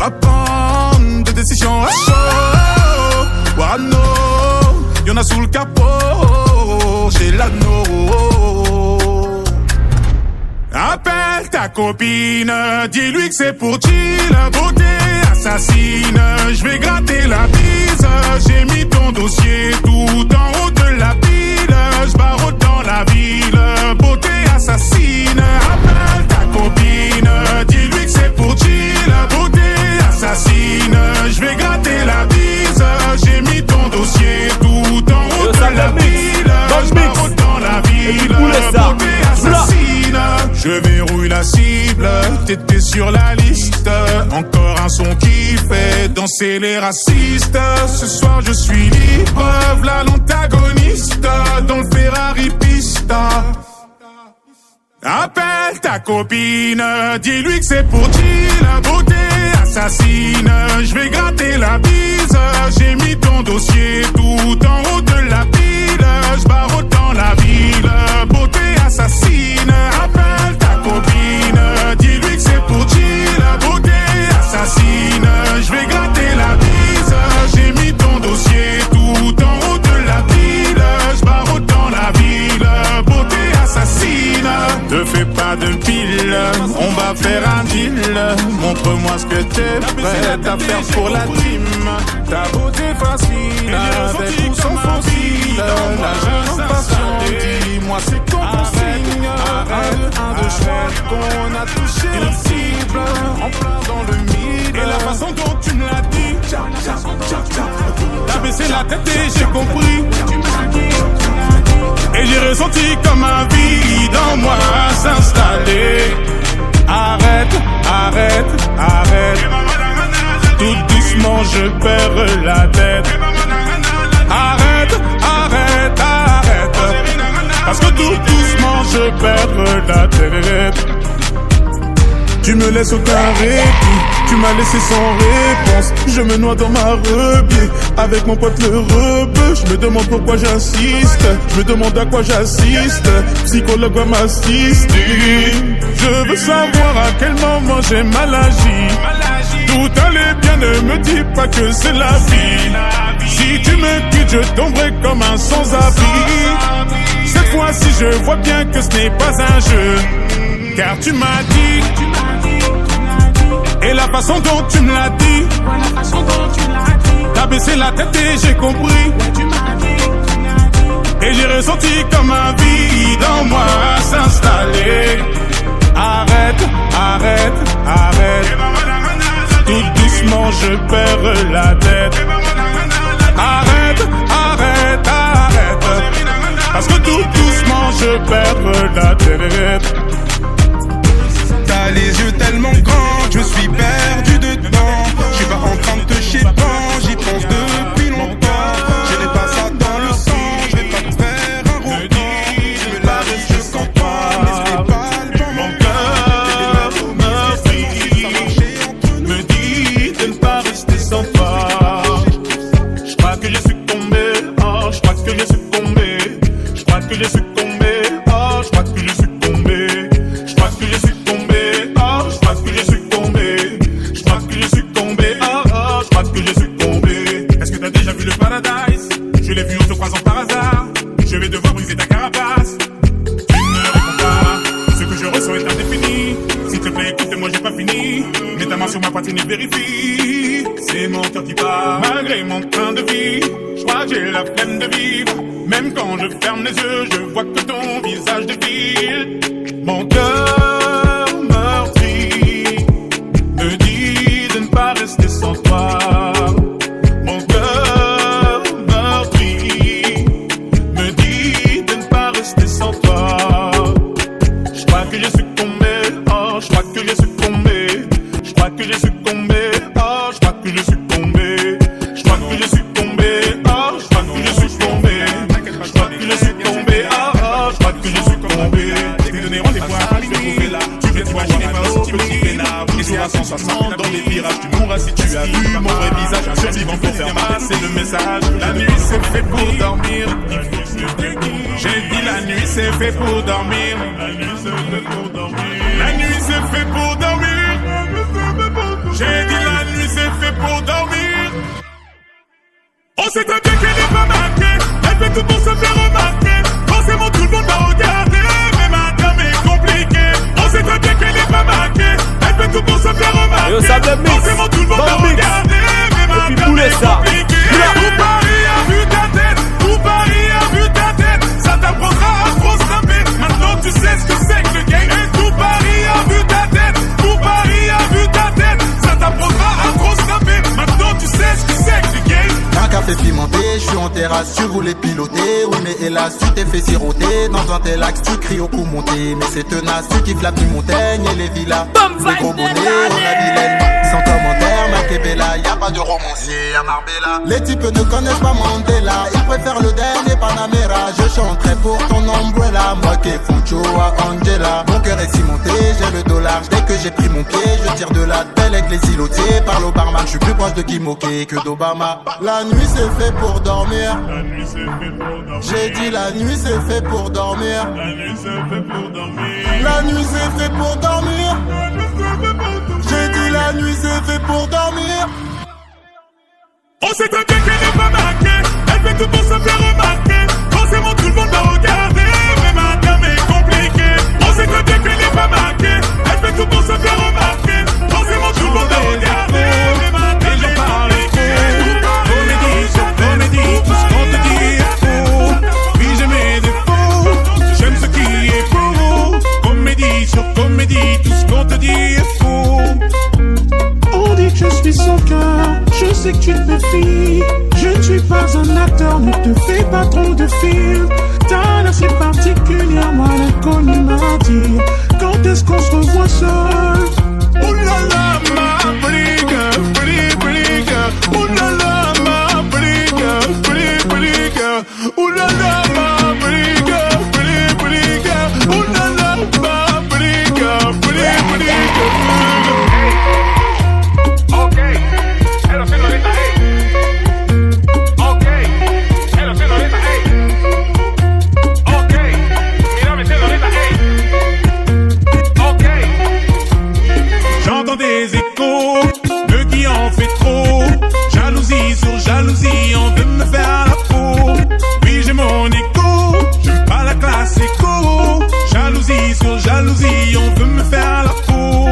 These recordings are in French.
pas prendre de décision à chaud. Wano, y'en a sous le capot, j'ai l'anneau. Appelle ta copine, dis-lui que c'est pour chill. Beauté assassine, je vais gratter la bise. J'ai mis ton dossier tout en haut de la pile. Je barre dans la ville, beauté assassine. Appelle ta copine, dis-lui que c'est pour chill. Beauté assassine, je vais gratter la bise. J'ai mis ton dossier tout en haut de la pile. Je barre dans la ville, beauté assassine. Je verrouille la cible, t'étais sur la liste. Encore un son qui fait danser les racistes. Ce soir je suis libre, v'là l'antagoniste dans le Ferrari Pista. Appelle ta copine, dis-lui que c'est pour chill. Beauté assassine, je vais gratter la bise. J'ai mis ton dossier tout en haut de la pile. Je barre dans la ville, beauté assassine. Appelle ta copine, dis-lui que c'est pour chill. Beauté assassine, je vais gratter la bise. J'ai mis ton dossier tout en haut de la pile. Je barre dans la ville, beauté assassine. Ne fais pas de pile, on va faire un deal. Montre-moi ce que t'es prête à faire pour la team. Ta beauté fascine, avec ou sans fossile. La jeune passion, dis-moi c'est quoi ton signe. Arrête, un de choix qu'on a touché la cible. En plein dans le mille. Et la façon dont tu me l'as dit, t'as baissé la tête et j'ai compris. Et j'ai ressenti comme un vide en moi s'installer. Arrête, arrête, arrête. Tout doucement je perds la tête. Arrête, arrête, arrête. Parce que tout doucement je perds la tête. Tu me laisses aucun répit, tu m'as laissé sans réponse. Je me noie dans ma rebelle, avec mon pote le rebeu. Je me demande pourquoi j'insiste, je me demande à quoi j'assiste. Psychologue va m'assister. Je veux savoir à quel moment j'ai mal agi. Tout allait bien, ne me dis pas que c'est la vie. Si tu me quittes, je tomberai comme un sans-abri. Cette fois-ci, je vois bien que ce n'est pas un jeu. Car tu m'as dit, et la façon dont tu me l'as dit, t'as baissé la tête et j'ai compris. Et j'ai ressenti comme un vide en moi s'installer. Arrête, arrête, arrête. Tout doucement je perds la tête. Arrête, arrête, arrête. Parce que tout doucement je perds la tête. T'as les yeux tellement grands, je suis perdu dedans. Je suis pas en train de te chier devant, j'y pense depuis longtemps. Je n'ai pas ça dans le sang, je vais pas te faire un roman. Je me lave et je sens pas, mais ce n'est pas le bon mon cœur me dit de ne pas rester sans toi. Je crois que j'ai succombé, oh, je crois que j'ai succombé. Je crois que j'ai succombé, oh, je crois que j'ai succombé. Je crois que j'ai succombé, oh, je crois que j'ai succombé. Je crois que j'ai succombé, oh, oh, je crois que j'ai succombé. Est-ce que t'as déjà vu le paradise? Je l'ai vu en te croisant par hasard. Je vais devoir briser ta carapace. Tu ne réponds pas, ce que je ressens est indéfini. S'il te plaît, écoute-moi, j'ai pas fini. Mets ta main sur ma poitrine et vérifie. C'est mon cœur qui bat, malgré mon train de vie. Je crois que j'ai la flemme de vivre. Même quand je ferme les yeux, je vois que ton visage défile. Mon cœur meurtri me dit de ne pas rester sans toi. Mon cœur meurtri me dit de ne pas rester sans toi. Je crois que j'ai succombé, oh, je crois que j'ai succombé. Je crois que j'ai succombé, oh, je crois que j'ai succombé. Je crois que j'ai succombé, oh, je crois que j'ai succombé. Je crois que j'ai succombé, oh, oh, je crois que j'ai succombé. Je t'ai donné rendez-vous à Paris, tu veux t'imaginer pas au petit pénard. Et sur la 160 dans les virages, tu mourras si tu as vu mon vrai visage. Un survivant pour faire mal, c'est le message. La nuit c'est fait pour dormir. J'ai dit la nuit c'est fait pour dormir. La nuit c'est fait pour dormir. La nuit c'est fait pour dormir. J'ai dit la nuit terrasse, tu voulais piloter. Oui mais hélas tu t'es fait siroter. Dans un tel axe tu cries au coup monté. Mais c'est tenace, tu kiffes la petite montagne et les villas. Les gros bonnets, on a Vilaine. Sans commentaire, Makebela, y'a pas de romancier à Marbella. Les types ne connaissent pas Mandela. Ils préfèrent le dernier Panamera. Je chanterai pour ton umbrella. Moi qui Foncho à Angela. Mon cœur est cimenté, j'ai le dollar. Dès que j'ai pris mon pied, je tire de la belle avec les îlotiers. Parle au barman, je suis plus proche de Kimoke que d'Obama. La nuit c'est fait pour dormir. La nuit c'est fait pour dormir. J'ai dit la nuit c'est fait pour dormir. La nuit c'est fait pour dormir. La nuit c'est fait pour dormir. J'ai dit la nuit c'est fait pour dormir. On sait très bien qu'elle n'est pas marquée. Elle fait tout pour se faire remarquer. Forcément tout le monde va regarder. Mais ma dame est compliquée. On sait très bien qu'elle n'est pas marquée. Elle fait tout pour se faire remarquer. Forcément tout le monde va regarder. Mais ma dame est compliquée. Comédie, tout ce qu'on te dit est faux. Oui j'ai mes défauts, j'aime ce qui est beau. Comédie sur comédie, tout ce qu'on te dit est faux. On dit que je suis son cœur, je sais que tu te méfies. Je ne suis pas un acteur, ne te fais pas trop de films. Ta l'air si particulière, moi l'inconnu m'a dit. Quand est-ce qu'on se revoit seul? Oh là là, ma pretty girl, pretty, pretty girl. Oh là là, ma pretty girl, pretty, pretty girl. Oh là là, ma pretty girl, pretty, pretty girl. Oh là là, ma pretty girl, pretty, pretty girl. Okay, hello señorita, hey. Okay, hello señorita, hey. Okay, mírame señorita, hey. Okay. J'entends des échos de qui en fait trop. Jalousie sur jalousie, on veut me faire la peau. Oui j'ai mon écho, j'aime pas la classe écho. Jalousie sur jalousie, on veut me faire la peau.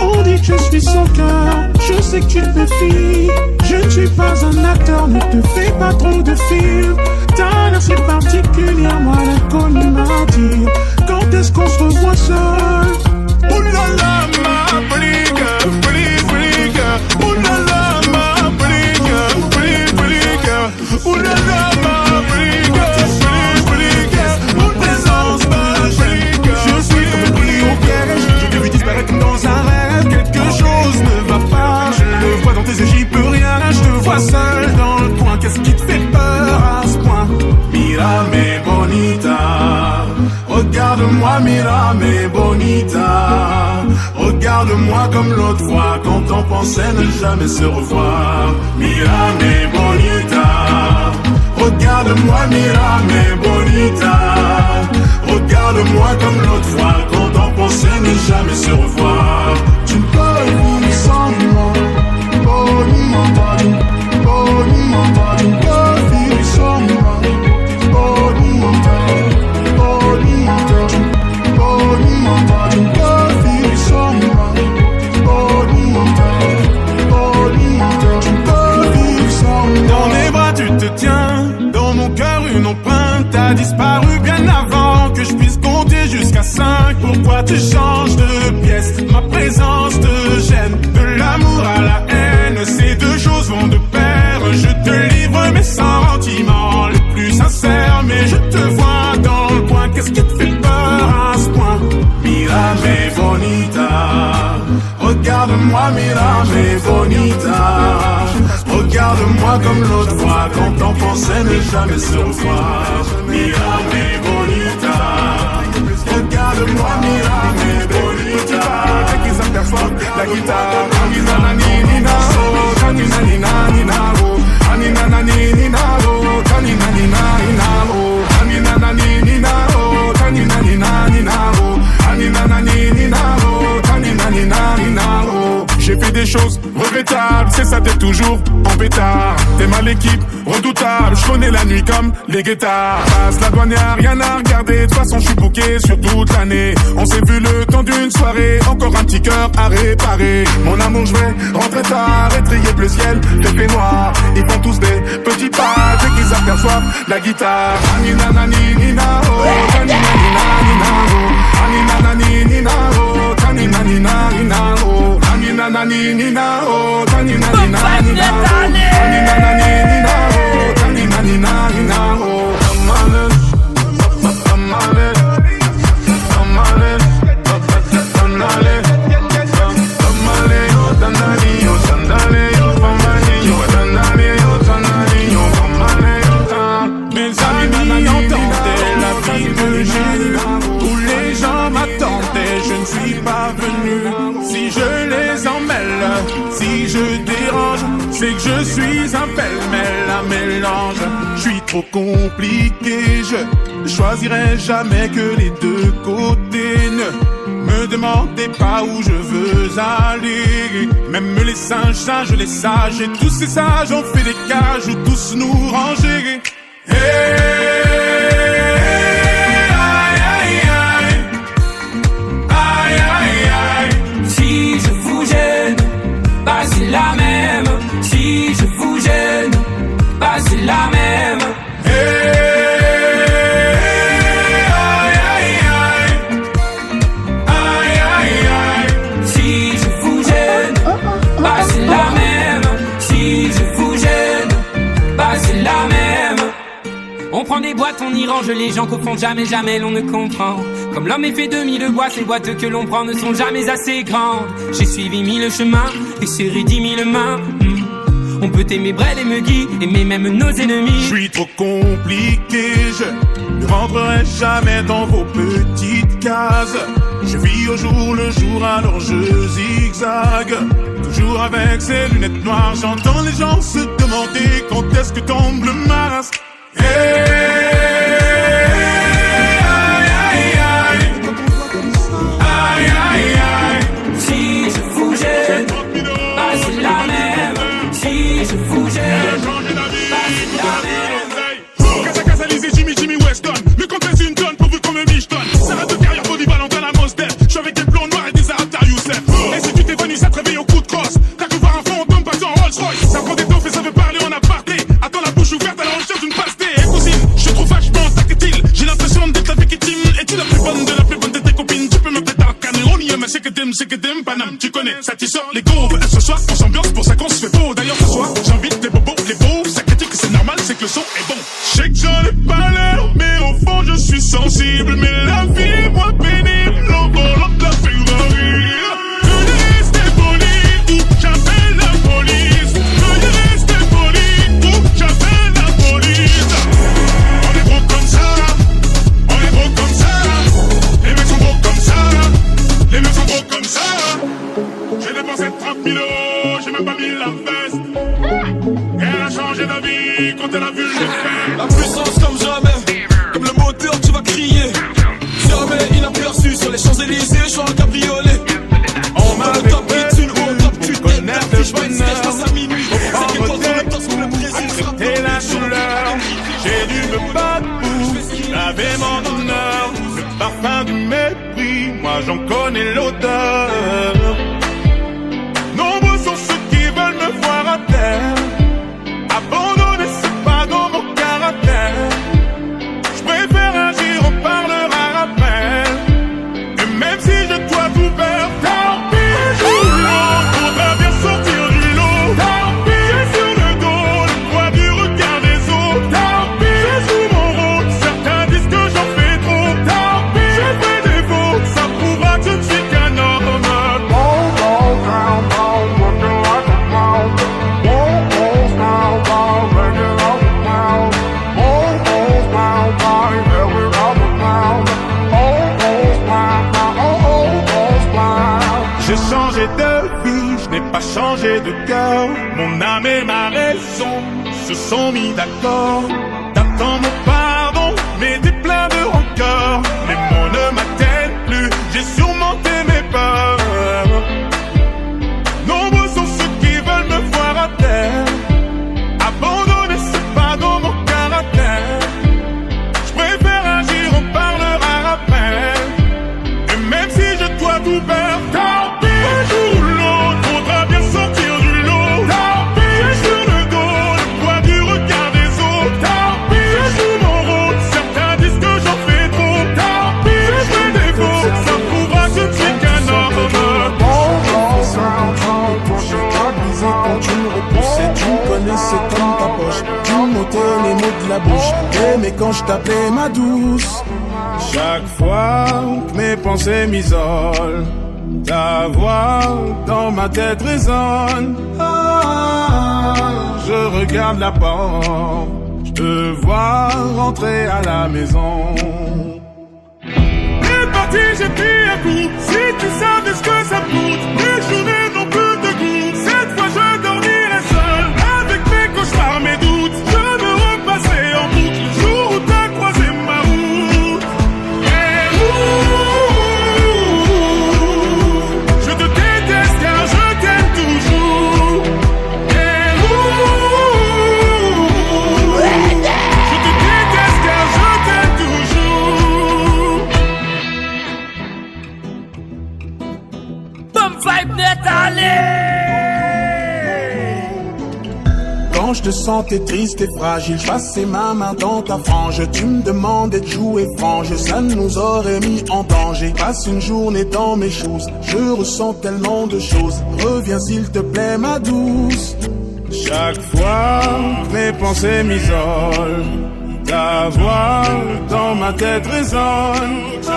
On dit que je suis son cœur, je sais que tu te méfies. Je ne suis pas un acteur, ne te fais pas trop de films. Ta l'air si particulière, moi l'inconnu m'a dit. Quand est-ce qu'on se revoit seul? Oh là là, ma pretty girl, pretty, pretty girl. Oh là là, ma pretty girl, pretty, pretty girl. Oh là là, ma pretty girl, pretty, pretty girl. Mon présence, ma pretty girl. Je suis comme pris au piège, je t'ai vu disparaître comme dans un rêve. Quelque chose ne va pas, je le vois dans tes yeux, j'y peux rien. Je te vois seul dans le coin, qu'est-ce qui te fait peur à ce point? Mira me bonita, regarde-moi, mira me bonita. Regarde-moi comme l'autre fois, quand on pensait ne jamais se revoir. Mira me bonita, regarde-moi, mira me bonita. Regarde-moi comme l'autre fois, quand on pensait ne jamais se revoir. Tu peux vivre sans moi, bonita, bonita. Tu peux vivre sans moi, bonita, bonita, bonita. Tu peux vivre sans moi, bonita, bonita. Tu peux vivre sans moi. Dans mes bras tu te tiens, dans mon cœur une empreinte. T'as disparu bien avant que je puisse compter jusqu'à 5. Pourquoi tu changes de pièce? Ma présence te gêne. De l'amour à la haine, ces deux choses vont de pair. Je te livre mes sentiments les plus sincères, mais je te vois dans le coin. Qu'est-ce qui te fait peur à ce point? Mira me bonita, regarde-moi, mira me bonita. Regarde-moi comme l'autre fois, quand on pensait ne jamais se revoir. Mira me bonita, regarde-moi, mira me bonita. Dès qu'ils aperçoivent la guitare, Anina nani nina oh, Anina nina nina oh, Anina nani nina oh, Anina nina nina oh, Anina nani nina oh, Anina nina nina oh, Anina nani nina oh, Anina nina nina oh. J'ai fait des choses regrettables, c'est ça, t'es toujours en pétard. T'es mal l'équipe, redoutable, je connais la nuit comme les guettards. Passe la douane, y'a rien à regarder, de toute façon je suis booké sur toute l'année. On s'est vu le temps d'une soirée, encore un petit cœur à réparer. Mon amour, je vais rentrer tard, étrier bleu ciel, fait noir. Ils font tous des petits pas, dès qu'ils aperçoivent la guitare. Anina nani nina oh, anina nina nina oh, anina nani nina oh, anina nina nina oh, anina nani nina oh, anina nina nina oh, anina nani nina oh, anina C'est que je suis un pêle-mêle, un mélange. Je suis trop compliqué, je choisirai jamais que les deux côtés. Ne me demandez pas où je veux aller. Même les singes, les sages, et tous ces sages ont fait des cages où tous nous ranger. Si je vous gêne, bah c'est la même. Si je vous gêne, bah c'est la même. Si je vous gêne, bah c'est la même. Si je vous gêne, bah c'est la même. On prend des boîtes, on y range les gens qu'au fond jamais, jamais l'on ne comprend. Comme l'homme est fait de mille bois, ces boîtes que l'on prend ne sont jamais assez grandes. J'ai suivi mille chemins et serré 10 000 mains. On peut aimer Brel et Muggy, aimer même nos ennemis. Je suis trop compliqué, je ne rentrerai jamais dans vos petites cases. Je vis au jour le jour, alors je zigzague. Toujours avec ces lunettes noires, j'entends les gens se demander quand est-ce que tombe le masque. Si je vous gêne, bah c'est la même. Si je vous gêne, bah c'est la même. Casa Casa Lizzy, Jimmy Weston. Le compte est une tonne pour vous comme un micheton. Sarah de carrière, polyvalent dans la Mosdel. Je suis avec des blonds noirs et des arabes Youssef. Et si tu t'es venu, ça te réveille au coup de crosse. T'as cru voir un fantôme passer en Rolls Royce. Ça prend des tofs et ça veut parler en aparté. Attends la bouche ouverte à la recherche d'une pastée. Et cousine, je trouve vachement tactile. J'ai l'impression d'être avec Etim. Es-tu la plus bonne de la plus bonne de tes copines? Tu peux me mettre un canon, mais c'est que t'aimes, Paname. Tu connais, ça t'y sort les go. Ce soir, on s'ambiance pour ça qu'on se fait beau. D'ailleurs, ce soir, j'invite les bobos, les beaux. Ça critique, c'est normal, c'est que le son est bon. Je sais que j'en ai pas l'air, mais au fond, je suis sensible. Mais la vie est moins pénible, au volant de la Ferrari. Veuillez rester poli, ou j'appelle la police. Veuillez rester poli, ou j'appelle la police. On est beau comme ça, on est beau comme ça. Les mecs sont beaux comme ça, les mecs sont beaux comme ça. J'ai dépensé 30 000 €, j'ai même pas mis la veste. Elle a changé d'avis quand elle a vu le fait. La puissance comme jamais, comme le moteur tu vas crier. Jamais inaperçu sur les Champs-Élysées, je suis en cabriolet. On m'a top hit, une haute top, tu t'aimes, je vais une sketch passe à minuit. C'est que toi dans le temps, c'est le Brésil frappe. Et la douleur, j'ai dû me battre pour laver mon honneur. Le parfum du mépris, moi j'en connais l'odeur. Nombreux sont ceux qui veulent me voir à terre. Abandonner, c'est pas dans mon caractère. Je préfère agir, on parlera rappel. Et même si je dois tout perdre, tant pis, un jour ou l'autre, faudra bien sortir du lot. Tant pis, j'ai sur le dos le poids du regard des autres. Tant pis, je joue mon rôle, certains disent que j'en fais trop. Tant pis, je fais des fautes, ça prouvera que je ne suis qu'un homme. J'ai changé de vie, je n'ai pas changé de cœur. Mon âme et ma raison se sont mis d'accord. T'attends mon pardon, mais t'es plein de rancœur. Les mots ne m'atteignent plus, j'ai surmonté mes peurs. Nombreux sont ceux qui veulent me voir à terre. Abandonner, c'est pas dans mon caractère. Je préfère agir, on parlera rappel. Et même si je dois tout perdre, tant pis, un jour ou l'autre, faudra bien sortir du lot. Tant pis, j'ai sur le dos le poids du regard des autres. Tant pis, je joue mon rôle, certains disent que j'en fais trop. Tant la bouche. T'aimais quand je t'appelais ma douce. Chaque fois que mes pensées m'isolent, ta voix dans ma tête résonne. Je regarde la porte, je te vois rentrer à la maison. T'es parti, j'ai pris un coup. Si tu savais ce que ça coûte, mes journées n'ont plus de goût. Cette fois je dormirai seul, avec mes cauchemars, mes doutes. Je me repassais en boucle le jour où t'as croisé ma route. Je te déteste car je t'aime toujours. Je te déteste car je t'aime toujours. Boom vibe net, allez. Quand je te sentais triste et fragile, je passais ma main dans ta frange. Tu me demandais de jouer frange, ça nous aurait mis en danger. Passe une journée dans mes choses, je ressens tellement de choses. Reviens s'il te plaît ma douce. Chaque fois que mes pensées m'isolent, ta voix dans ma tête résonne. Je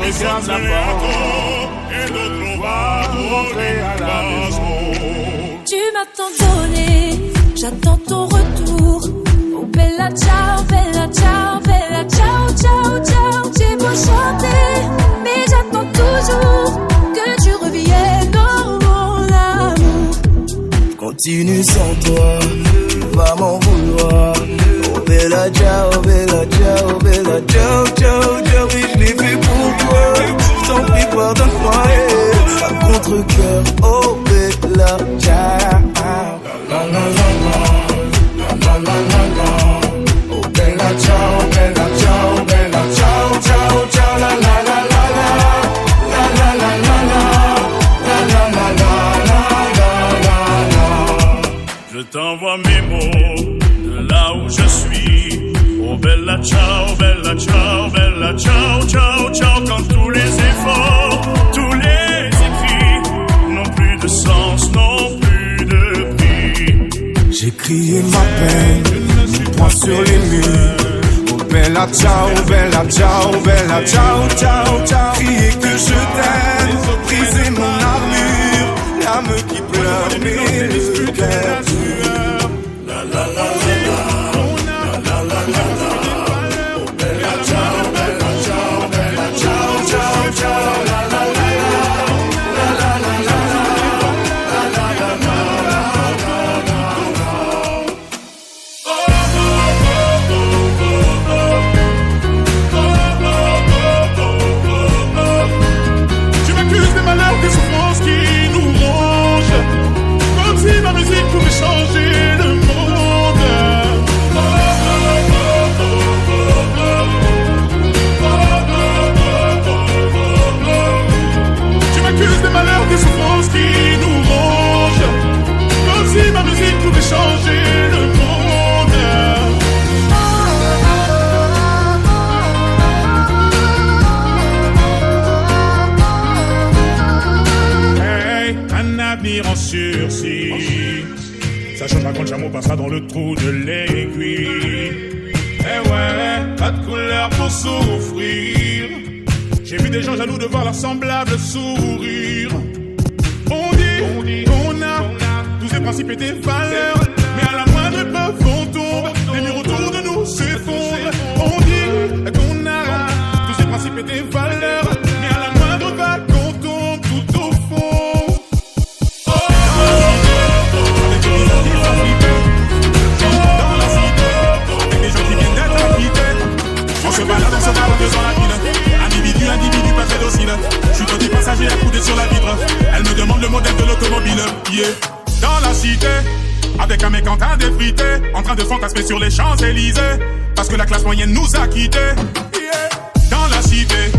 regarde la porte et d'autres vois rentrer à la maison. Tu m'as tant donné, j'attends ton retour. Oh bella ciao, bella ciao, bella ciao, ciao, ciao. J'ai beau chanter, mais j'attends toujours que tu reviennes dans mon amour. Continue sans toi, tu vas m'en vouloir. Oh bella ciao, bella ciao, bella ciao, ciao, ciao. Oui, je l'ai fait pour toi, je t'en prie pardonne-moi. À contre-cœur, oh bella ciao. La la la la, la la la la. Oh bella ciao, bella ciao, bella ciao, ciao, ciao. La la la la la, la la la la la, la la la la. Je t'envoie mes mots de là où je suis. Oh bella ciao, bella ciao, bella ciao, ciao, ciao. Quand tous les efforts, tous les écrits n'ont plus de sens, n'ont plus de prix. J'ai crié ma peine, mon poing sur les murs. Oh bella ciao, bella ciao, bella ciao, ciao, ciao. Crier que je t'aime, briser mon armure. L'âme qui pleure, mais le cœur dur. La la la la la, la la la la. Oh bella ciao, bella ciao, bella ciao, ciao, ciao. La la la la, la la la la, la la la Tu m'accuses des malheurs, des souffrances qui nous rongent, comme si ma musique pouvait changer le monde. Tu m'accuses des malheurs, des souffrances qui nous rongent, comme si ma musique pouvait changer le monde. Un avenir en sursis, ça changera quand le chameau passera dans le trou de l'aiguille. Eh ouais, pas de couleur pour souffrir. J'ai vu des gens jaloux de voir leurs semblables sourire. On a tous ces principes et des valeurs, mais à la moindre épreuve on tombe, les murs autour de nous s'effondrent. On dit qu'on a tous ces principes et des valeurs, mais à la moindre vague on tombe tout au fond. Dans la cité, avec des gens qui viennent d'être acquittés, on se balade, on se balade dans la ville. Individu, pas très docile. Je suis petit passager accoudé sur la vitre. Elle me demande le modèle de l'automobile. Yeah. Dans la cité, avec un mec en train d'effriter, en train de fantasmer sur les Champs-Élysées, parce que la classe moyenne nous a quittés. Yeah. Dans la cité,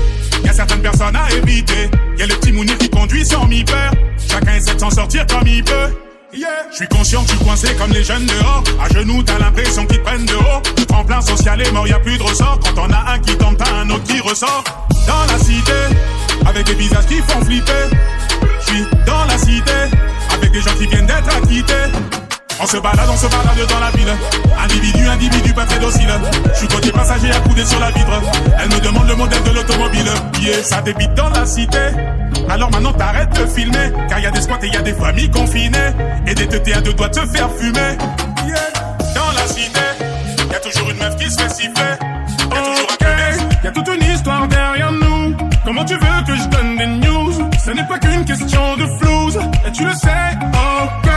y'a certaines personnes à éviter. Y'a le petit mounir qui conduit sans mi-peur. Chacun essaie de s'en sortir comme il peut. Yeah. Je suis conscient que je suis coincé comme les jeunes dehors. À genoux, t'as l'impression qu'ils prennent de haut. Le tremplin social est mort, y'a plus de ressort. Quand on a un qui tombe, t'as un autre qui ressort. Dans la cité, avec des visages qui font flipper. Je suis dans la cité, avec des gens qui viennent d'être acquittés. On se balade dans la ville. Individu pas très docile. Je suis côté passager accoudé sur la vitre. Elle me demande le modèle de l'automobile. Yeah, ça débite dans la cité. Alors maintenant t'arrêtes de filmer. Car y a des squats et y a des familles confinées. Et des teutés à deux doigts de se faire fumer. Yeah, dans la cité, y a toujours une meuf qui se fait siffler. Y a toujours un mec. Y a toute une histoire derrière nous. Comment tu veux que je donne des news? Ce n'est pas qu'une question de flouze. Et tu le sais, ok.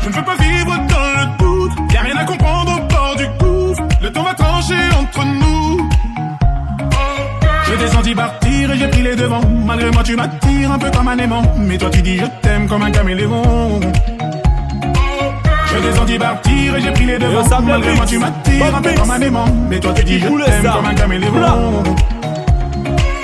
Je ne veux pas vivre dans le doute. Y'a rien à comprendre au bord du gouffre. Le temps va trancher entre nous. Je descends d'y partir et j'ai pris les devants. Malgré moi tu m'attires un peu comme un aimant. Mais toi tu dis je t'aime comme un caméléon. Je descends d'y partir et j'ai pris les devants. Malgré moi tu m'attires un peu comme un aimant. Mais toi tu dis je t'aime comme un caméléon.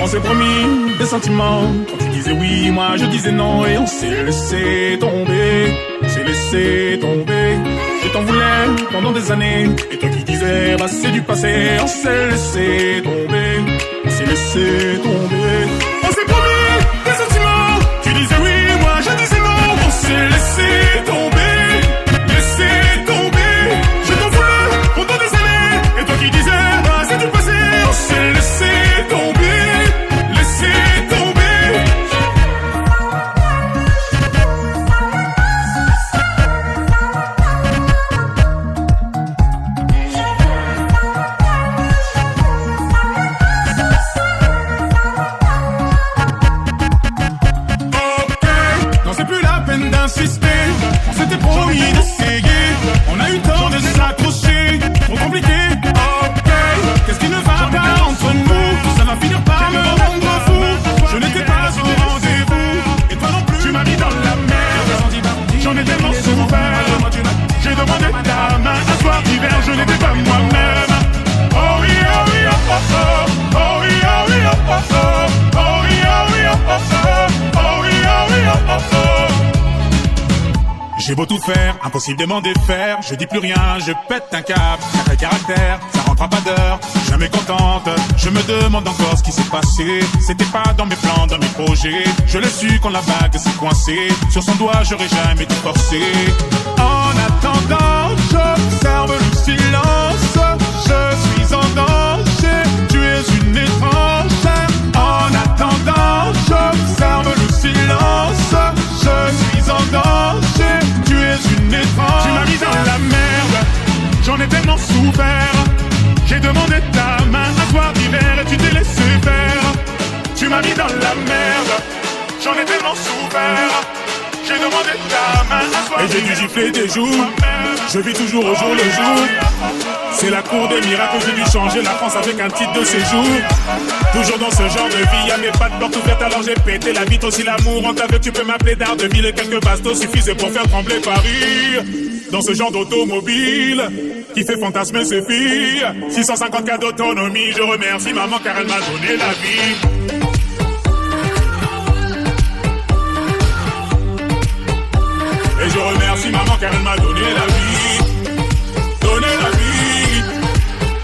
On s'est promis des sentiments. Quand tu disais oui, moi je disais non. Et on s'est laissé tomber. S'est laissé tomber. Je t'en voulais pendant des années. Et toi qui disais bah c'est du passé. On s'est laissé tomber. On s'est laissé tomber. On s'est promis des sentiments. Tu disais oui, moi je disais non. On s'est laissé tomber. Laissé tomber. Je t'en voulais pendant des années. Et toi qui disais bah c'est du passé. On s'est laissé tomber. On s'était promis d'essayer. On a eu le temps de s'accrocher. Trop compliqué, ok. Qu'est-ce qui ne va pas entre nous? Ça va finir par me rendre fou. Je n'étais pas au rendez-vous. Et toi non plus, tu m'as mis dans la merde. J'en ai tellement souffert. J'ai demandé ta main un soir d'hiver. Je n'étais pas moi-même. Oh oui, oh oui, oh oh oh. Oh oui, oh oui, oh oh oh. Oh oui, oh oui, oh oh oh. Oh oui, oh oui, oh oh oh. J'ai beau tout faire, impossible de m'en défaire. Je dis plus rien, je pète un câble. Sacré caractère, ça rentre à pas d'heure. Jamais contente, je me demande encore ce qui s'est passé. C'était pas dans mes plans, dans mes projets. Je l'ai su quand la bague s'est coincée. Sur son doigt, j'aurais jamais dû forcer. En attendant, j'observe le silence. Je suis en danger, tu es une étrangère. En attendant, j'observe le silence. Je suis en danger. Une étrange. Tu m'as mis dans la merde. J'en ai tellement souffert. J'ai demandé ta main un soir d'hiver et tu t'es laissé faire. Tu m'as mis dans la merde. J'en ai tellement souffert. J'ai demandé ta main un soir. Et j'ai dû gifler des jours. Je vis toujours au jour le jour. C'est la cour des miracles, j'ai dû changer la France avec un titre de séjour. Toujours dans ce genre de vie, y'a mes pas de porte ouverte, alors j'ai pété la vitre. Aussi l'amour, on t'a vu, tu peux m'appeler d'Ardeville. Quelques bastos suffisaient pour faire trembler Paris. Dans ce genre d'automobile qui fait fantasmer ses filles. 654 d'autonomie, je remercie maman car elle m'a donné la vie. Et je remercie maman car elle m'a donné la vie. Donner la vie,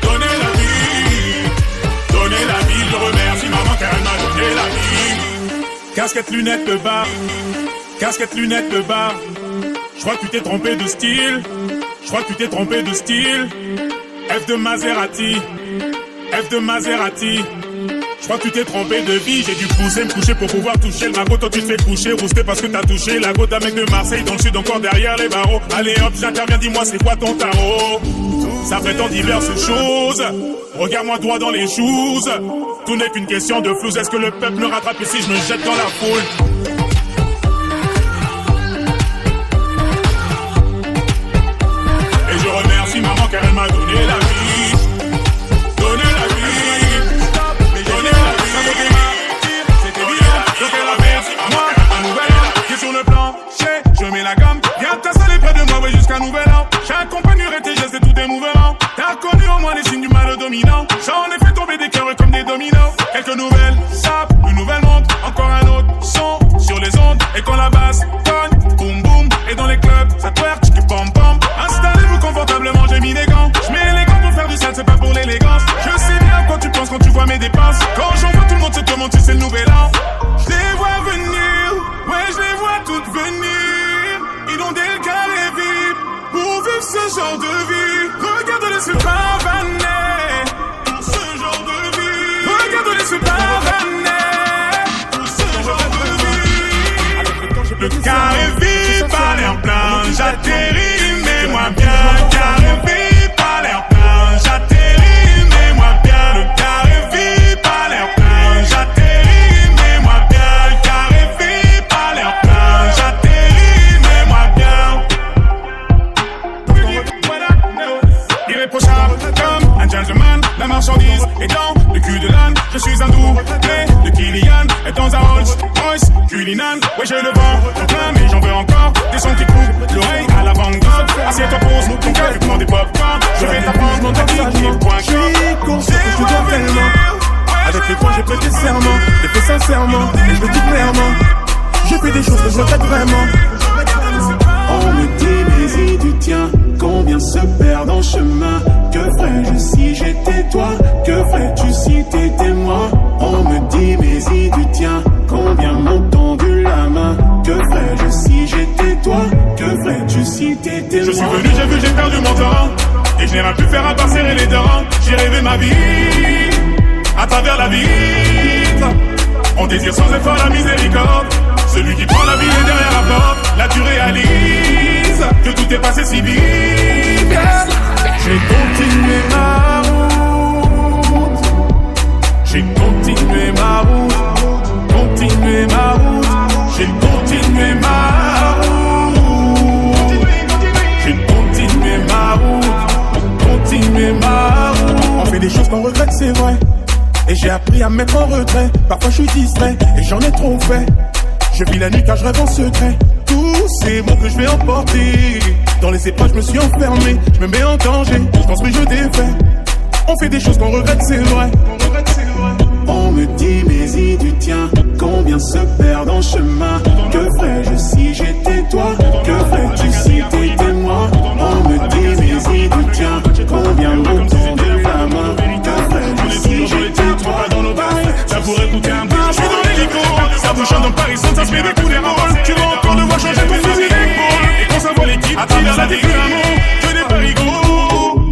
donner la vie, donner la vie. Je remercie maman car elle m'a donné la vie. Casquette, lunettes, le bar. Casquette, lunettes, le bar. Je crois que tu t'es trompé de style. Je crois que tu t'es trompé de style. F de Maserati. F de Maserati. Je crois que tu t'es trompé de vie. J'ai dû pousser, me coucher pour pouvoir toucher le magot. Toi tu te fais coucher, rouster parce que t'as touché la goutte. Un mec de Marseille dans le sud, encore derrière les barreaux. Allez hop, j'interviens, dis-moi c'est quoi ton tarot. Ça prétend diverses choses. Regarde-moi droit dans les choses. Tout n'est qu'une question de flouze. Est-ce que le peuple me rattrape ici? Je me jette dans la foule. Et je remercie maman car elle m'a donné la vie. Donné la vie. Donné la vie. C'était bien. Donc elle a versé moi un nouvel an qui est sur le plancher. Je mets la gamme. Viens t'installer près de moi, ouais, jusqu'à nouvel an. J'accompagnerai tes gestes et tous tes mouvements. T'as connu au moins les signes du mal dominant. J'en ai fait tomber des cœurs comme des dominos. Quelques nouvelles sapes, une nouvelle montre. Encore un autre son sur les ondes. Et quand la basse tonne, boum boum. Et dans les clubs, ça twerk, tchiki pom pom. Installez-vous confortablement, j'ai mis des gants. J'mets les gants pour faire du sale, c'est pas pour l'élégance. Je sais bien quoi tu penses quand tu vois mes dépenses. Quand j'en vois tout le monde se demande si c'est le nouvel an. Je les vois venir, ouais je les vois toutes venir. Ils ont des carrés vides pour ce genre de vie, regarde-les se pavaner. Pour ce genre de vie, regarde-les se pavaner. Pour ce genre de vie. Le carré vide, pas l'air plein, j'atterris, mets-moi bien. Carré vide, pas l'air plein, j'atterris, mets-moi bien. Le carré vide, pas l'air plein, j'atterris, mets-moi bien. Le carré vide, pas l'air plein, j'atterris, mets-moi bien. Irréprochable comme un gentleman, la marchandise est dans le cul de l'âne. Je suis un doublé de Kylian, est dans un Rolls Royce Cullinan. Ouais, j'ai le vent en plein, mais j'en veux encore. Des sons qui coupent l'oreille à la Van-Gogh. Assieds-toi, pose ton cœur, fais-moi des pop-corn. Je vais t'apprendre mon tapis, Je suis conscient que je te dois tellement. Avec les points j'ai prêté serment, j'ai fait sincèrement, et je le dis clairement. J'ai fait des choses que je regrette vraiment. On me dit mais y du tien, combien se perdent en chemin. Que ferais-je si j'étais toi? Que ferais-tu si t'étais moi? On me dit mais y du tien, combien m'ont tendu la main. Que ferais-je si j'étais toi? Que ferais-tu si t'étais moi? Je suis venu, j'ai vu, j'ai perdu mon temps. Et je n'ai rien pu faire à part serrer les dents. J'ai rêvé ma vie à travers la vitre. On désire sans effort la miséricorde. Celui qui prend la vie est derrière la porte. Là tu réalises que tout est passé si vite. J'ai continué ma route. J'ai continué ma route. Continué ma route. J'ai continué ma route. J'ai continué ma route. Continué ma route. On fait des choses qu'on regrette, c'est vrai. Et j'ai appris à me mettre en retrait. Parfois je suis distrait et j'en ai trop fait. Je vis la nuit car je rêve en secret. Tous ces mots que je vais emporter. Dans les épreuves je me suis enfermé. Je me mets en danger, je construis, je défais. On fait des choses qu'on regrette, c'est vrai. On me dit mais y du tien, combien se perdent en chemin. Que ferais-je si j'étais toi? Que ferais-tu si t'étais moi? On me dit mais y du tien, combien m'ont tendu la main. Que ferais-je si j'étais toi? Ça pourrait coûter un peu. Je suis dans l'hélico. Ça vous chante dans Paris sans s'inspirer des coups d'épaule. Tu vas encore devoir changer ton fusil d'épaule. Et quand ça voit l'équipe, à travers la déclamo, que des parigots.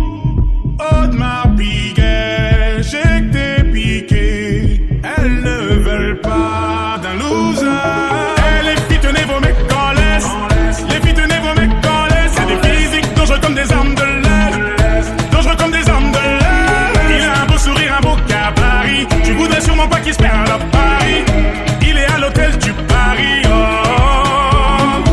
Oh de ma piquet, j'ai que t'es piqué. Elles ne veulent pas d'un loser. Eh les filles tenez vos mecs en laisse. Les filles tenez vos mecs en laisse. C'est des physiques dangereux comme des armes de l'air. Dangereux comme des armes de l'air. Il a un beau sourire, un beau gabarit. Tu voudrais sûrement pas qu'il se perde à Paris. Il est à l'hôtel du Paris. Oh,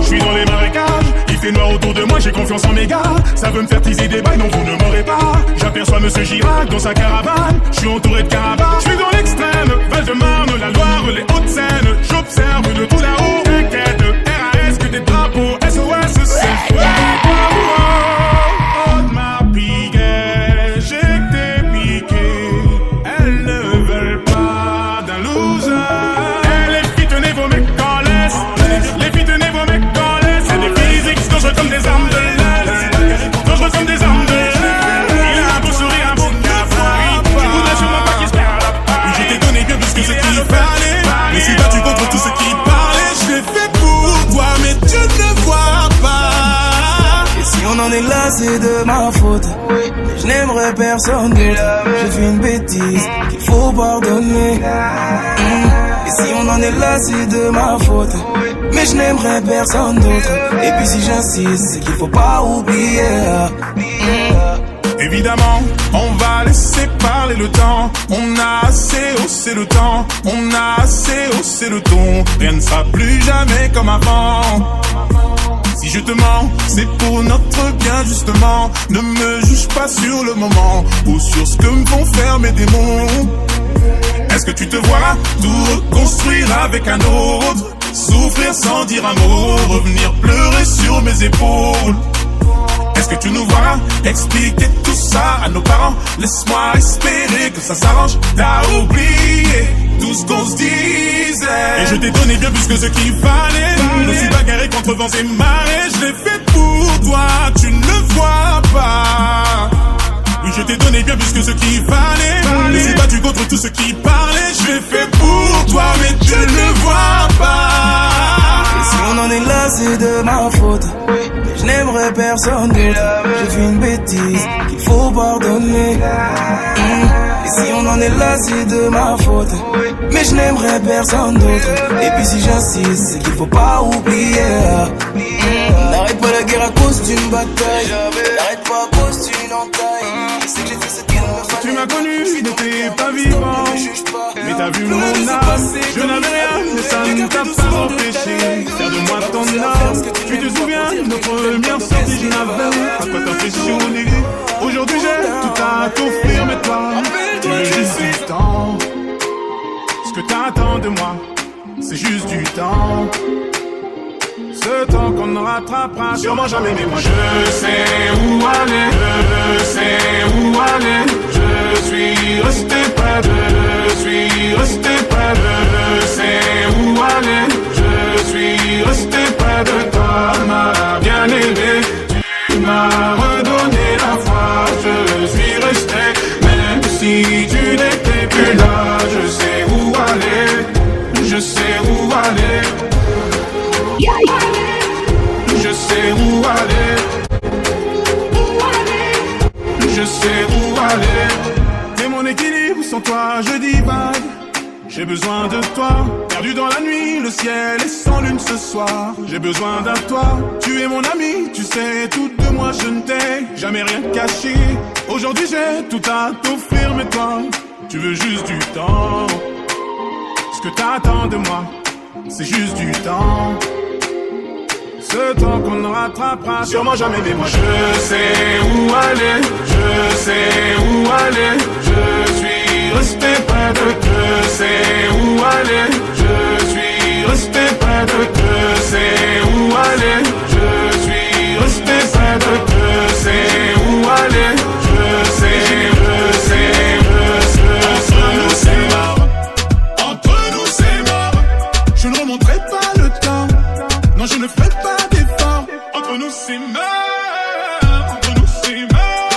je suis dans les marécages. Il fait noir autour de moi, j'ai confiance en mes gars. Ça veut me faire teaser des bails, non vous ne m'aurez pas. J'aperçois Monsieur Chirac dans sa caravane. Je suis entouré de caravanes. Je suis dans l'extrême, Val-de-Marne, la Loire, les Hauts-de-Seine. J'observe de tout là-haut. T'inquiète, RAS que des drapeaux. SOS, c'est oh de ma piquet, j'ai que t'es piqué. Elles ne veulent pas d'un loser. Eh les filles tenez vos mecs en laisse. Les filles tenez vos mecs en laisse. C'est des physiques dangereux comme des armes de l'air. Dangereux comme des armes de l'air. Il a un beau sourire, un beau gabarit. Tu voudrais sûrement pas qu'il se perde à Paris. Oui, je t'ai donné bien plus que ce qu'il fallait. Mais si battu contre tout ce qui parlait. Je l'ai fait pour toi, mais tu ne vois pas. Et si on en est là, c'est de ma faute. Je n'aimerais personne d'autre. J'ai fait une bêtise qu'il faut pardonner. Et si on en est là, c'est de ma faute. Mais je n'aimerais personne d'autre. Et puis si j'insiste, c'est qu'il faut pas oublier. Évidemment, on va laisser parler le temps. On a assez haussé le temps. On a assez haussé le ton. Rien ne sera plus jamais comme avant. Si je te mens, c'est pour notre bien justement. Ne me juge pas sur le moment ou sur ce que me font faire mes démons. Est-ce que tu te vois tout reconstruire avec un autre? Souffrir sans dire un mot, revenir pleurer sur mes épaules. Est-ce que tu nous vois expliquer tout ça à nos parents? Laisse-moi espérer que ça s'arrange. T'as oublié tout ce qu'on se disait. Et je t'ai donné bien plus que ce qu'il fallait. Je me suis bagarré contre vents et marées. Je l'ai fait pour toi, tu ne le vois pas. Oui, je t'ai donné bien plus que ce qu'il fallait. Mais c'est battu contre tout ce qui parlait. Je l'ai fait pour toi, mais tu ne le vois pas. Et si on en est là, c'est de ma faute. Mais je n'aimerais personne d'autre. J'ai fait une bêtise qu'il faut pardonner. Et si on en est là, c'est de ma faute. Mais je n'aimerais personne d'autre. Et puis si j'insiste, c'est qu'il faut pas oublier. N'arrête pas la guerre à cause d'une bataille. N'arrête pas à cause d'une entaille. Je sais que j'ai fait ce qu'il me fallait. Tu m'as connu, je n'étais pas vivant. Mais t'as vu mon âme, je n'avais rien, mais ça ne t'a pas empêché. Faire de moi ton homme. Tu te souviens de notre première sortie, je n'avais pas quoi t'impressionner. Aujourd'hui j'ai tout à t'offrir, mais toi, tu veux juste du temps. Ce que t'attends de moi, c'est juste du temps. Ce temps qu'on ne rattrapera sûrement jamais, mais moi je sais où aller, je sais où aller. Je suis resté près de, je suis resté près de, je sais où aller. Je suis resté près de toi, ma bien-aimée. Tu m'as redonné la foi, je suis resté, même si tu n'étais plus là. Je sais où aller, je sais où aller. Je sais où aller. Je sais où aller. T'es mon équilibre, sans toi je divague. J'ai besoin de toi, perdu dans la nuit, le ciel est sans lune ce soir. J'ai besoin d'un toi, tu es mon ami, tu sais tout de moi, je ne t'ai jamais rien caché. Aujourd'hui j'ai tout à t'offrir, mais toi, tu veux juste du temps. Ce que t'attends de moi, c'est juste du temps. Ce temps qu'on ne rattrapera sûrement jamais, mais moi je sais où aller, je sais où aller. Je suis resté près de te, sais où aller. Je suis resté près de te, sais où aller. Je suis resté près de te, sais où aller. Je sais, je sais, entre nous c'est mort, entre nous c'est mort. Je ne remonterai pas le temps, non je ne ferai pas. Entre nous c'est mort, entre nous c'est mort,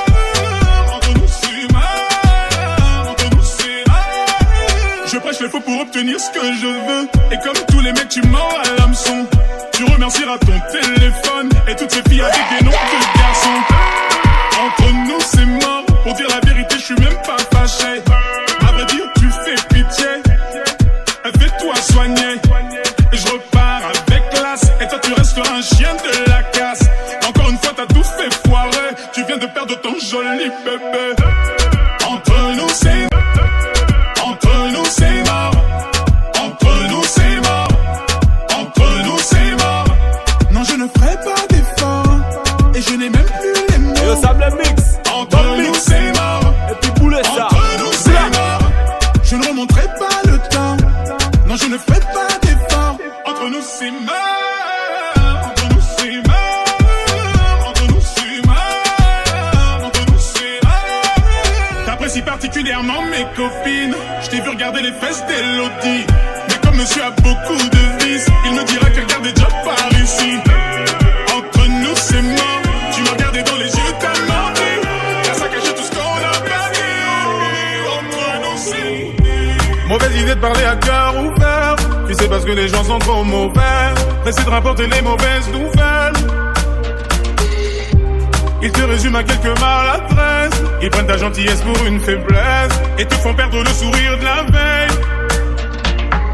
entre nous c'est mort, entre nous c'est mort. Je prêche les faux pour obtenir ce que je veux. Et comme tous les mecs tu mords à l'hameçon. Tu remercieras ton téléphone et toutes ces filles avec des noms de garçons. Entre nous c'est mort, pour dire la vérité je suis même pas fâché. À vrai dire tu fais pitié, fais-toi soigner. Et je repars avec classe, et toi tu resteras un chien de la casse. Encore une fois t'as tout fait foirer, tu viens de perdre ton joli bébé. Entre nous c'est mort, entre nous c'est mort, entre nous c'est mort, entre nous c'est mort. Non je ne ferai pas d'effort, et je n'ai même plus les mots. Yo sable mix, entre nous c'est mort, et puis boulet ça. Entre nous c'est mort, je ne remonterai pas le temps. Non je ne ferai pas d'effort, entre nous c'est mort. Si particulièrement mes copines, je t'ai vu regarder les fesses d'Elodie. Mais comme monsieur a beaucoup de vices, il me dira qu'elle garde déjà par ici. Entre nous c'est mort, tu m'as regardé dans les yeux, t'as menti. T'as saccagé tout ce qu'on a perdu. Entre nous c'est... Mauvaise idée de parler à cœur ouvert. Tu sais parce que les gens sont trop mauvais. Essaie de rapporter les mauvaises nouvelles. Ils te résument à quelques maladresses. Ils prennent ta gentillesse pour une faiblesse et te font perdre le sourire de la veille.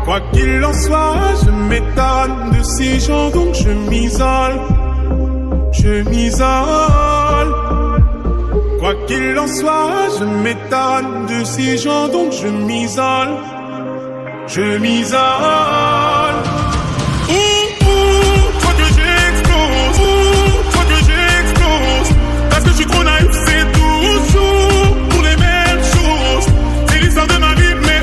Quoi qu'il en soit, je m'étonne de ces gens, donc je m'isole. Je m'isole. Quoi qu'il en soit, je m'étonne de ces gens, donc je m'isole. Je m'isole. Toi que j'explose, toi que j'explose. Parce que je suis trop naïf, c'est toujours pour les mêmes choses. C'est l'histoire de ma vie, mais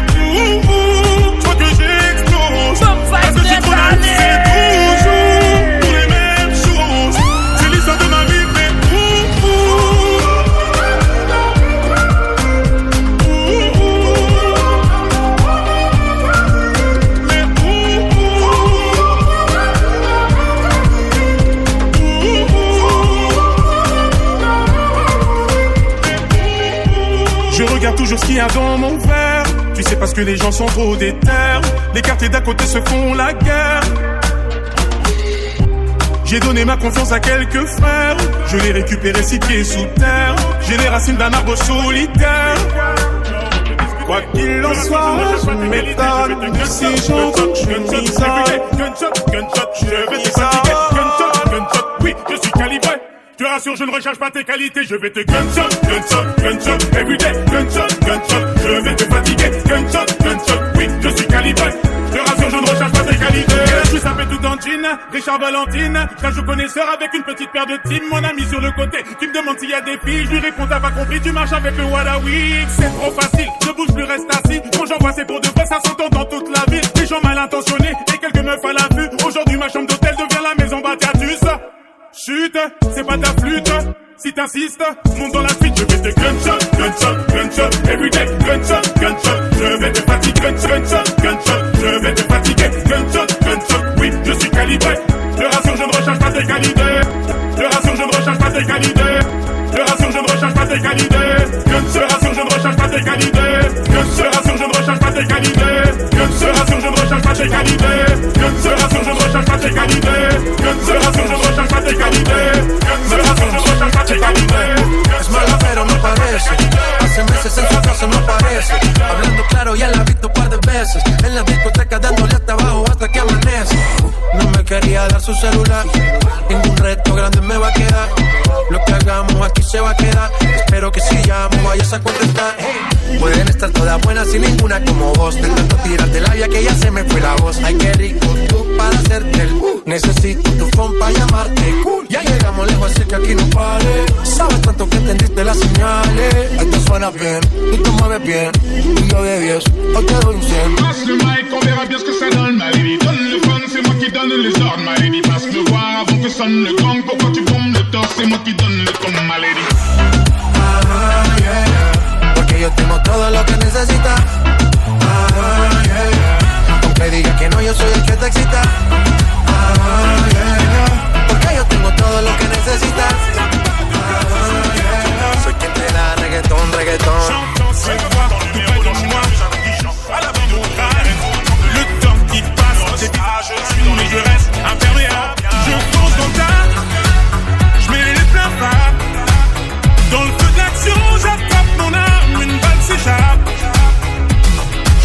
toi que j'explose. Parce que je suis trop naïf, c'est toujours pour les mêmes choses. C'est l'histoire de ma vie, mais je regarde toujours ce qu'il y a dans mon verre. Tu sais parce que les gens sont trop déter. Les quartiers d'à côté se font la guerre. J'ai donné ma confiance à quelques frères. Je l'ai récupéré 6 pieds sous terre. J'ai les racines d'un arbre solitaire. Quoi qu'il en soit, je m'étonne de ces gens que je suis bizarre. Gunshot, je vais te fatiguer. Gunshot, oui, je suis calibré. Je te rassure, je ne recherche pas tes qualités. Je vais te gunshot, everyday. Gunshot, je vais te fatiguer. Gunshot, oui, je suis calibré. Je te rassure, je ne recherche pas tes qualités. Je suis sapé tout en jean, Richard Valentine. Je joue connaisseur avec une petite paire de team. Mon ami sur le côté, qui me demande s'il y a des filles. Je lui réponds, t'as pas compris, tu marches avec le Wadawi. C'est trop facile, je bouge plus, reste assis. Quand j'envoie, c'est pour de vrai, ça s'entend dans toute la ville. Des gens mal intentionnés et quelques meufs à la vue. Aujourd'hui, ma chambre d'hôtel devient la maison Batiatus. Chut, c'est pas ta flûte. Si t'insistes, monte dans la suite. Je vais te gunshot, everyday. Gunshot, je vais te fatiguer. Gunshot, je vais te fatiguer. Gunshot, oui, je suis calibré. Je te rassure, je ne recherche pas tes qualités. Je te rassure, je ne recherche pas tes qualités. Je te rassure, je ne recherche pas tes qualités. Je te rassure, je ne recherche pas tes qualités. Je te rassure, je ne recherche pas tes qualités. Je te rassure, je ne recherche pas tes qualités. Je te rassure, je ne recherche pas tes qualités. Je te rassure, je ne recherche pas tes qualités. Je te rassure, je ne recherche pas tes qualités. Es mala pero no parece. Hace meses en su casa no aparece. Hablando claro ya la he visto un par de veces. En la discoteca dándole hasta abajo hasta que amanece. No me quería dar su celular. Ningún reto grande me va a quedar. Lo que hagamos aquí se va a quedar. Espero que si llamo vayas a contestar. Pueden estar todas buenas sin ninguna como vos. De tanto tirar de labia que ya se me fue la voz. Ay, qué rico tú para hacerte el necesito tu phone para llamarte cool. Ya llegamos lejos así que aquí no pare. Sabes tanto que entendiste las señales. Esto suena bien, tú te mueves bien. Y yo de 10, hoy te doy un 100. Passe le mic, on verra bien ce que ça donne, ma lady. Donne le fun, c'est moi qui donne les ordres, ma lady. Passe le voir avant que sonne le gong. Pourquoi tu bombes le torse, c'est moi qui donne le ton, ma lady. Porque yo tengo todo lo que necesitas. Aunque digas que no, yo soy el que te excita. Porque yo tengo todo lo que necesitas. Soy quien te da reggaetón. J'entends ces voix tout près de moi. À la vie d'Oukraine. Le temps qui passe, c'est vite. Mais je reste imperméable. Je fonce dans le tas. Je mets les pleins phares. Dans le feu de l'action, j'attrape mon arme. Une balle s'échappe.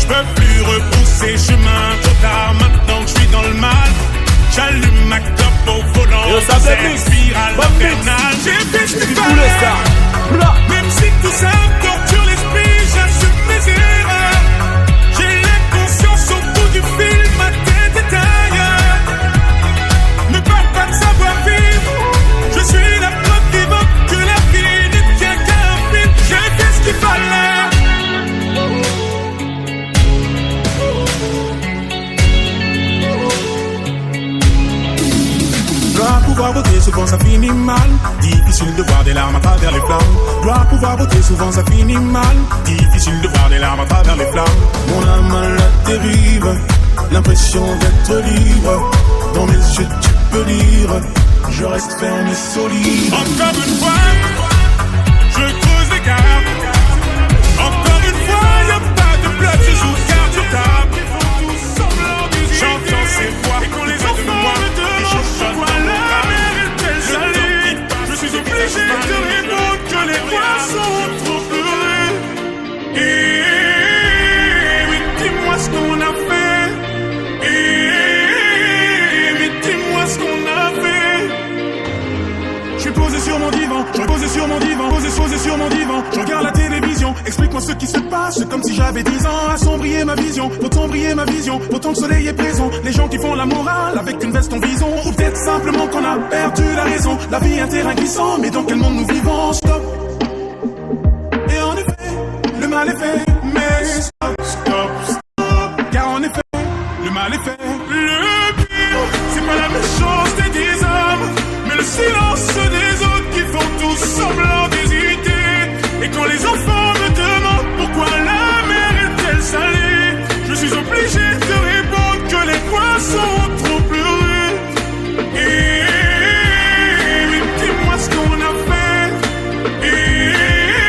Je peux plus repousser chemin. Trop tard, maintenant que je suis dans le mal. J'allume ma clope au volant. C'est spirale infernale. J'ai fait ce qu'il fallait. Même si tout ça me torture l'esprit, j'assume mes erreurs. J'ai l'inconscience au bout du fil, ma tête est ailleurs. Ne parle pas de savoir-vivre. Je suis la preuve vivante que la vie ne tient qu'à un fil. J'ai fait ce qu'il fallait. Dois pouvoir voter, souvent ça finit mal. Difficile de voir des larmes à travers les flammes. Dois pouvoir voter, souvent ça finit mal. Difficile de voir des larmes à travers les flammes. Mon âme à la dérive, l'impression d'être libre. Dans mes yeux tu peux lire, je reste ferme et solide. Encore une fois, je creuse l'écart. Encore une fois, y'a pas de bloc, je joue carte sur table. J'entends ces voix et qu'on les a de moi. Et je chante dans mon crâne. Je suis obligé de répondre que les voix sont trop pleurées. Et oui, dis-moi ce qu'on a fait. Et oui, dis-moi ce qu'on a fait. Je suis posé sur mon divan, je suis posé sur mon divan, posé sur mon divan. Je regarde la télévision, explique-moi ce qui se passe. C'est comme si j'avais 10 ans, assombrir ma vision, pourtant briller ma vision, pourtant le soleil est présent. Les gens qui font la morale avec une veste en vison, ou peut-être simplement qu'on a perdu la raison. La vie est un terrain glissant, mais dans quel monde nous vivons? Stop. Et en effet, le mal est fait, mais stop. Car en effet, le mal est fait. Le pire, c'est pas la méchanceté des hommes, mais le silence des autres qui font tout semblant d'hésiter. Et quand les enfants me demandent pourquoi la mer est-elle salée, je suis obligé de répondre que les poissons trop pleurés. Et oui, dis-moi ce qu'on a fait. Et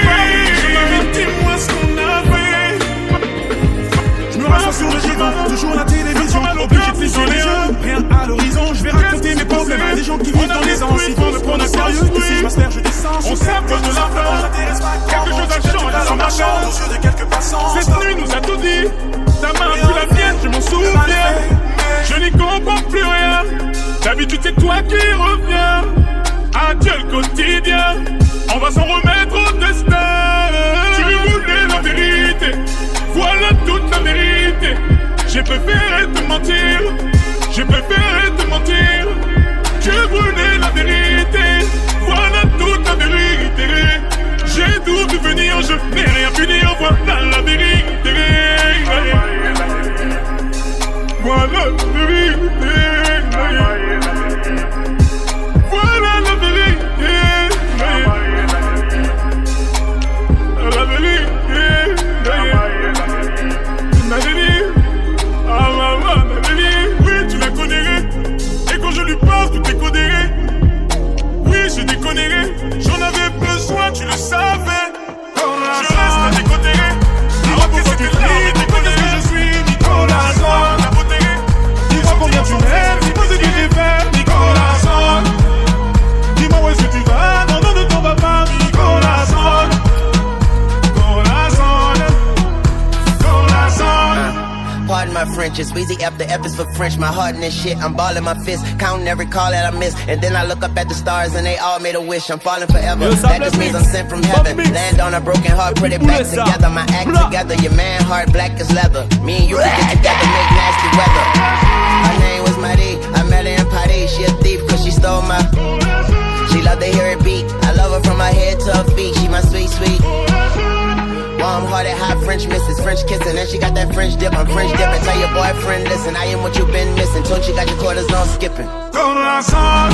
oui, dis-moi ce qu'on a fait. Je me rassois sur le divan, toujours la télévision, obligé des gens qui vivent dans les ans, ils vont me prendre au sérieux. Que si je m'asperge, je descends. On s'approche de la fin. Quelque chose a changé dans ma chambre. Aux yeux de quelques passants. Cette nuit nous a tout dit. Ta main plus la mienne, je m'en souviens. Je n'y comprends plus rien. D'habitude c'est toi qui reviens. Adieu le quotidien. On va s'en remettre au destin. Tu voulais la vérité. Voilà toute la vérité. J'ai préféré te mentir. J'ai préféré te mentir. Tu voulais la vérité. Voilà toute la vérité. J'ai tout vu venir, je n'ai rien pu dire. Voilà la vérité. Voilà la vérité. Voilà la vérité. La vérité. Tu m'avais dit. Ah maman m'avait dit. Oui, tu la connais. Et quand je lui parle, tout est codé. Oui, je déconnerai. J'en avais besoin, tu le savais. Je reste à tes côtés. Dis-moi pourquoi tu ris, dis-moi qu'est-ce que je suis, Nicolas Zone. Dis-moi combien tu m'aimes, dis-moi ce que j'ai fait, Nicolas Zone. Dis-moi où est-ce que tu vas, non, non, ne t'en vas pas, Nicolas Zone. Nicolas Zone. Nicolas Zone. Pardon my French, it's Weezy after F is for French. My heart in this shit, I'm balling my fist, counting every call that I miss. And then I look up at the stars and they all made a wish. I'm falling forever. That just means I'm sent from heaven. Land on a broken heart, put it back together. My act together, your man heart black as leather. Me and you can get together, make nasty weather. Her name was Marie, I met her in Paris. She a thief cause she stole my. She love to hear it beat. I love her from her head to her feet. She my sweet, sweet. Warm-hearted, hot French misses, French kissing, and she got that French dip. I'm French dipping. Tell your boyfriend, listen, I am what you've been missing. Told you got your quarters on skipping. Nicolas Zone.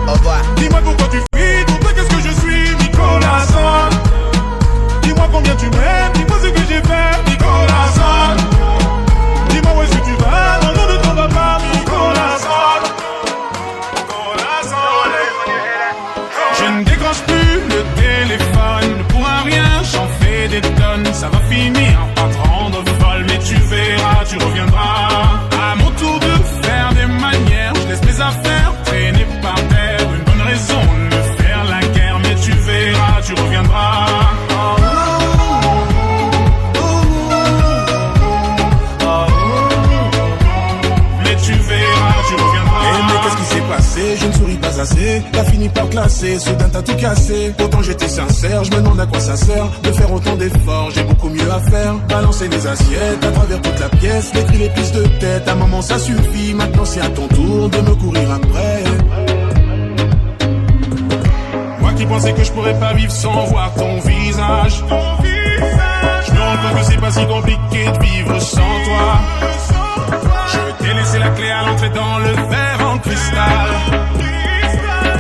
Au revoir. Dis-moi pourquoi tu fuis, dis-moi qu'est-ce que je suis, Nicolas Zone. Dis-moi combien tu m'aimes, dis-moi ce que j'ai fait, Nicolas Zone. Dis-moi où est-ce que tu vas, non, non, ne t'en vas pas, Nicolas Zone. Nicolas Zone. Je ne décroche plus le téléphone, pour un rien, j'en fais des tonnes. Ça va finir par te rendre folle, mais tu verras, tu reviendras. À mon tour de faire des manières, je laisse mes affaires traîner par terre. Une bonne raison de me faire la guerre, mais tu verras, tu reviendras. Mais tu verras, tu reviendras. Eh mais qu'est-ce qui s'est passé? Je ne souris pas assez. T'as fini par classer, soudain t'as tout cassé. Pourtant j'étais sincère, je me demande à quoi ça sert de faire autant d'efforts, j'ai beaucoup mieux à faire. Balancer les assiettes à travers toute la pièce, les cris, les prises de tête. À un moment ça suffit, maintenant c'est à ton tour de me courir après. Moi qui pensais que je pourrais pas vivre sans voir ton visage. Je me rends compte que c'est pas si compliqué de vivre sans toi. Je t'ai laissé la clé à l'entrée dans le verre en cristal.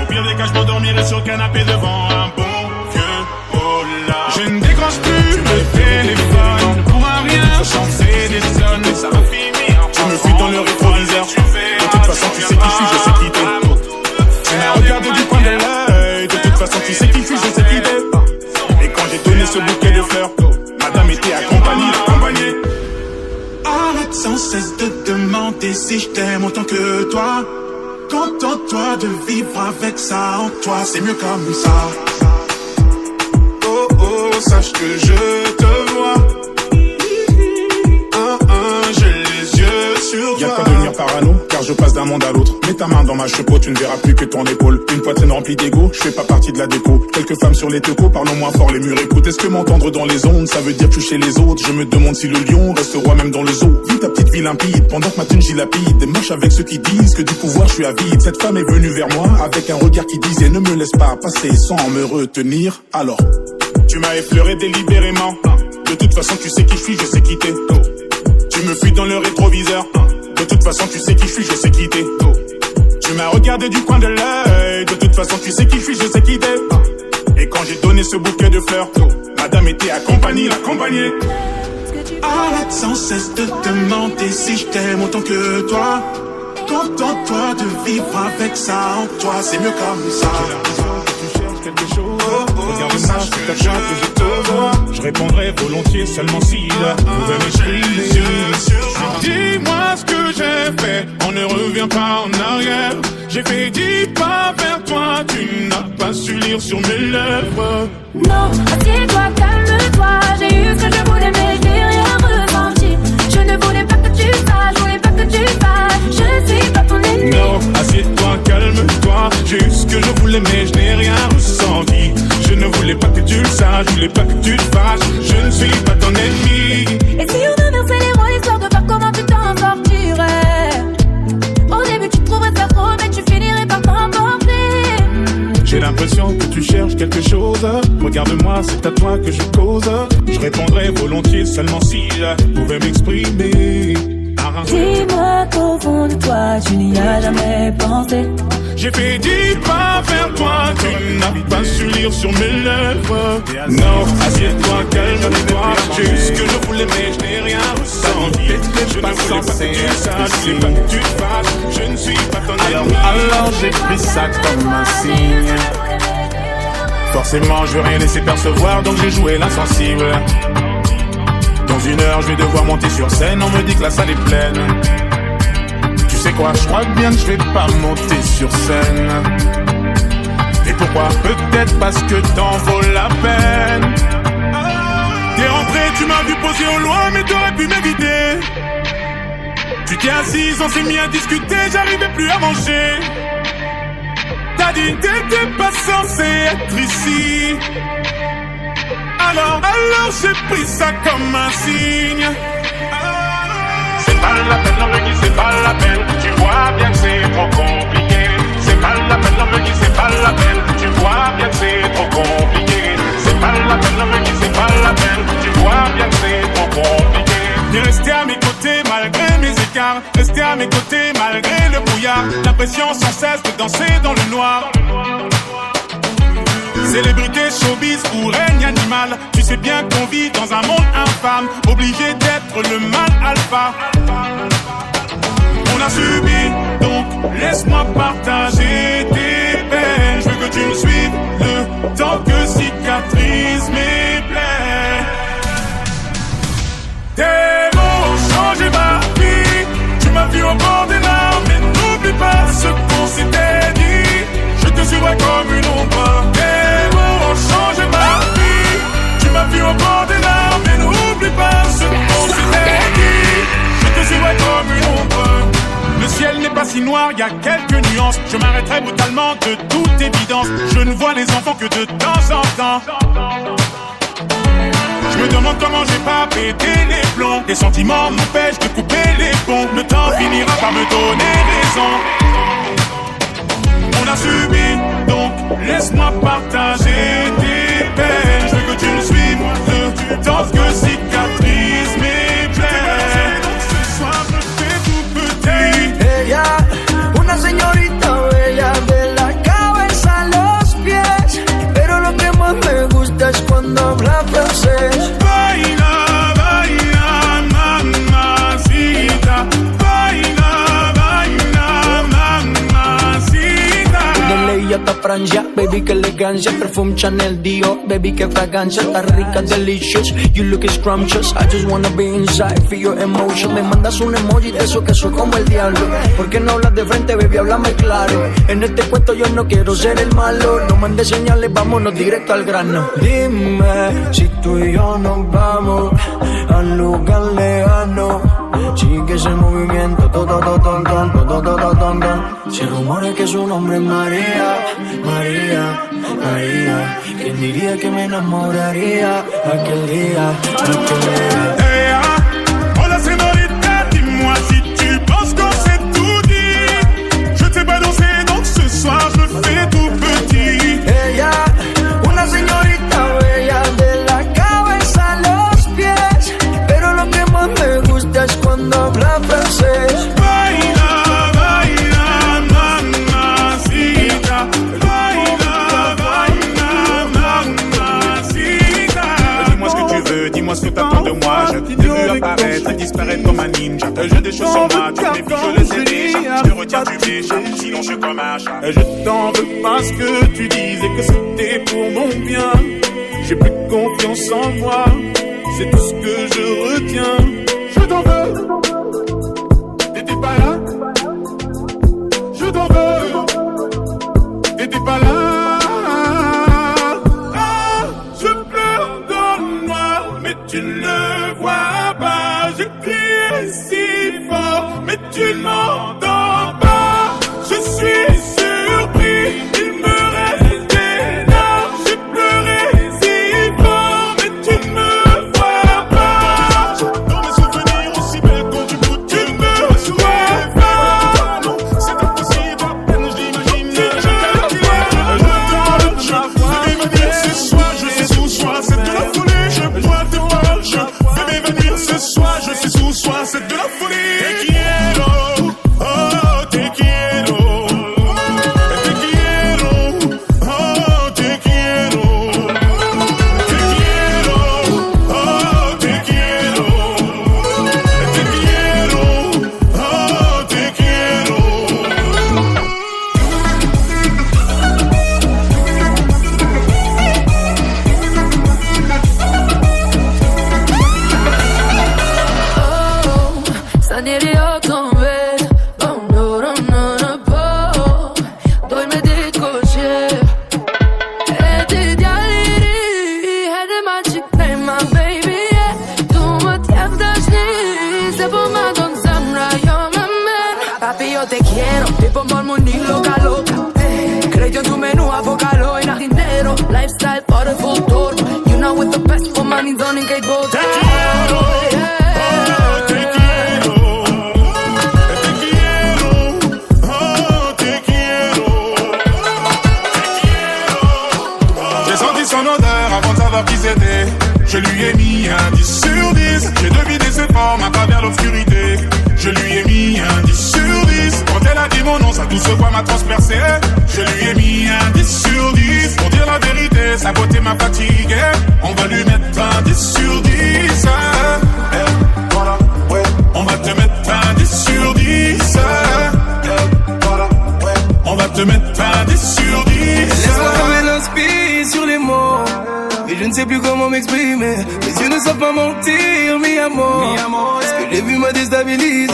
Au pire des cas, je m'endormirai sur le canapé devant un bon vieux polar. Je ne décroche plus le téléphone, pour un rien, j'en fais des tonnes. Et ça va finir. Tu me fuis dans le rétroviseur. De toute façon tu sais qui je suis, je sais qui t'es. Tu m'as regardé du coin de l'œil. De toute façon tu sais qui je suis, je sais qui t'es. Et quand j'ai donné ce bouquet de fleurs, madame était accompagnée. Arrête sans cesse de demander si je t'aime autant que toi. Contente-toi de vivre avec ça en toi, c'est mieux comme ça. Oh oh, sache que je te vois. J'ai les yeux sur toi. Y'a de quoi devenir parano, car je passe d'un monde à l'autre. Mets ta main dans ma chevaux, tu ne verras plus que ton épaule. Une poitrine remplie d'ego, je fais pas partie de la déco. Quelques femmes sur les tecos, parlons moins fort, les murs écoutent. Est-ce que m'entendre dans les ondes, ça veut dire toucher les autres? Je me demande si le lion reste roi même dans le zoo. Vis ta petite vie limpide, pendant que ma thune j'y lapide. Marche avec ceux qui disent que du pouvoir je suis avide. Cette femme est venue vers moi, avec un regard qui disait ne me laisse pas passer sans me retenir. Alors, tu m'as effleuré délibérément. De toute façon tu sais qui je suis, je sais qui t'es. Tu me fuis dans le rétroviseur. De toute façon tu sais qui je suis, je sais qui t'es. Tu m'as regardé du coin de l'œil. De toute façon tu sais qui je suis, je sais qui t'es. Et quand j'ai donné ce bouquet de fleurs, madame était accompagnée, l'accompagnée. Arrête sans cesse de demander si je t'aime autant que toi. Contente-toi de vivre avec ça en toi, c'est mieux comme ça. quelque chose. Regarde-moi, c'est à toi que je pose. Je répondrai volontiers seulement si là pouvait m'exprimer. Dis-moi ce que j'ai fait, on ne revient pas en arrière. J'ai fait 10 pas vers toi, tu n'as pas su lire sur mes lèvres. Non, assieds-toi, calme-toi. J'ai eu ce que je voulais, mais je n'ai rien ressenti. Je ne voulais pas que tu saches, je voulais pas que tu fasses. Je ne suis pas ton ennemi. Non, assieds-toi, calme-toi. J'ai eu ce que je voulais, mais je n'ai rien ressenti. Je ne voulais pas que tu le saches, je voulais pas que tu le fasses. Je ne suis pas ton ennemi. Et si on inversait les rôles, histoire de voir comment tu t'en sortirais? Au début, tu trouverais ça trop, mais tu finirais par t'emporter. J'ai l'impression que tu cherches quelque chose. Regarde-moi, c'est à toi que je cause. Je répondrai volontiers seulement si je pouvais m'exprimer. Dis-moi qu'au fond de toi, tu n'y as jamais pensé. J'ai fait 10 pas vers toi, tu n'as pas su lire sur mes lèvres. Non, assieds-toi, calme-toi. J'ai eu ce que je voulais, mais je n'ai rien ressenti. Je ne voulais pas que tu saches, je ne voulais pas que tu te fasses. Je ne suis pas ton ennemi. Alors j'ai pris ça comme un signe. Forcément, je veux rien laisser percevoir, donc j'ai joué l'insensible. Dans 1 heure, je vais devoir monter sur scène, on me dit que la salle est pleine. Tu sais quoi, je crois bien que je vais pas monter sur scène. Et pourquoi? Peut-être parce que t'en vaut la peine. T'es rentré, tu m'as vu poser au loin, mais t'aurais pu m'éviter. Tu t'es assise, on s'est mis à discuter, j'arrivais plus à manger. T'as dit t'étais pas censé être ici. Alors j'ai pris ça comme un signe. C'est pas la peine, on me dit c'est pas la peine. Tu vois bien que c'est trop compliqué. C'est pas la peine, on me dit c'est pas la peine. Tu vois bien que c'est trop compliqué. C'est pas la peine, on me dit c'est pas la peine. Tu vois bien que c'est trop compliqué. T'es resté à mes côtés malgré mes écarts. Resté à mes côtés malgré le brouillard. L'impression sans cesse de danser dans le noir. Célébrité, showbiz ou règne animal. Tu sais bien qu'on vit dans un monde infâme, obligé d'être le mal alpha. On a subi, donc laisse-moi partager tes peines. Je veux que tu me suives le temps que cicatrise mes plaies. Tes mots ont changé ma vie. Tu m'as vu au bord des larmes, mais n'oublie pas ce qu'on s'était dit. Je te suivrai comme une ombre. Tes mots ont changé ma vie. Tu m'as vu au bord des larmes, mais n'oublie pas ce qu'on s'était dit. Je te suivrai comme une ombre. Le ciel n'est pas si noir, y a quelques nuances. Je m'arrêterai brutalement de toute évidence. Je ne vois les enfants que de temps en temps. Je me demande comment j'ai pas pété les plombs. Tes sentiments m'empêchent de couper les ponts. Le temps finira par me donner raison. On a subi, donc laisse-moi partager tes peines. Je veux que tu me suives le temps que cicatrise mes plaies. Donc ce soir je fais tout petit. Ella, una señorita bella de la cabeza a los pies. Pero lo que más me gusta es cuando habla francés. Baila, baila, mamacita. Baila, baila, mamacita. De ley hasta Francia, baby, que elegancia. Perfume Chanel, Dior, baby, que fragancia. Está rica, delicious, you look scrumptious. I just wanna be inside, feel your emotion. Me mandas un emoji de eso que soy como el diablo. ¿Por qué no hablas de frente, baby? Háblame claro. En este cuento yo no quiero ser el malo. No mandes señales, vámonos directo al grano. Dime si tú y yo nos vamos al lugar lejano. Sigue ese movimiento, Si rumores que su nombre es María, María, María. ¿Quién diría que me enamoraría aquel día, aquel día? Hey, hola señorita, dis-moi si tu penses qu'on s'est tout dit. Je t'ai pas dansé, donc ce soir je fais tout petit. Ella, una señorita bella de la cabeza a los pies. Pero lo que más me gusta es cuando habla francés. Baila, baila, mamacita. Baila, baila, mamacita. Dis-moi ce que tu veux, dis-moi ce que t'attends de moi. Je t'ai vu apparaître et disparaître comme un ninja. J'ai des choses sur moi, tu m'es vu, je les ai déjà. Je te retiens, tu m'échappe, sinon je suis comme un chat. Et je t'en veux parce que tu disais que c'était pour mon bien. J'ai plus confiance en moi, c'est tout ce que je retiens. Je t'en veux, t'étais pas là. Je t'en veux, t'étais pas là. Ah, je pleure dans le noir, mais tu ne le vois pas. Je crie si fort, mais tu ne m'entends pas. Je suis surpris, il me reste des larmes. J'ai pleuré si fort, mais tu ne me vois pas. Dans mes souvenirs aussi belles quand tu me vois pas. Non, c'est impossible, à peine je l'imagine. Je vais m'évanouir ce soir, je suis sous soi, c'est de la folie. Je bois tes paroles, je vais m'évanouir ce soir, je suis sous soi, c'est de la folie. Te quiero, oh, te quiero. Te quiero, oh, te quiero. Te quiero, oh, te quiero. Te quiero, oh, te quiero. Stranieri con me, oh no, no, no, no, oh. Doi me dico c'è. E ti dialiri, e the magic name, my baby, yeah. Tu me tiendas ni, se ponga con Samra, you're my man. Papi, yo te quiero, tipo por money loca, loca. Creo en tu menú, avocado y nada dinero. Lifestyle for the futuro. You know with the best for money, don't engage both. Te quiero, te quiero. Te quiero, oh, te quiero. J'ai senti son odeur avant de savoir qui c'était. Je lui ai mis un 10 sur 10. J'ai deviné ses formes à travers l'obscurité. Je lui ai mis un 10 sur 10. Quand elle a dit mon nom, sa douce voix m'a transpercé. Je lui ai mis un 10 sur 10. Pour dire la vérité, sa beauté m'a fatigué. On va lui mettre un 10 sur 10. Voilà, ouais. On va te mettre un 10 sur 10. Voilà, ouais. On va te mettre un 10 sur 10. Laisse-moi tomber l'inspire sur les mots. Et je ne sais plus comment m'exprimer. Mes yeux ne savent pas mentir, mi amor. Ce que j'ai vu m'a déstabilisé.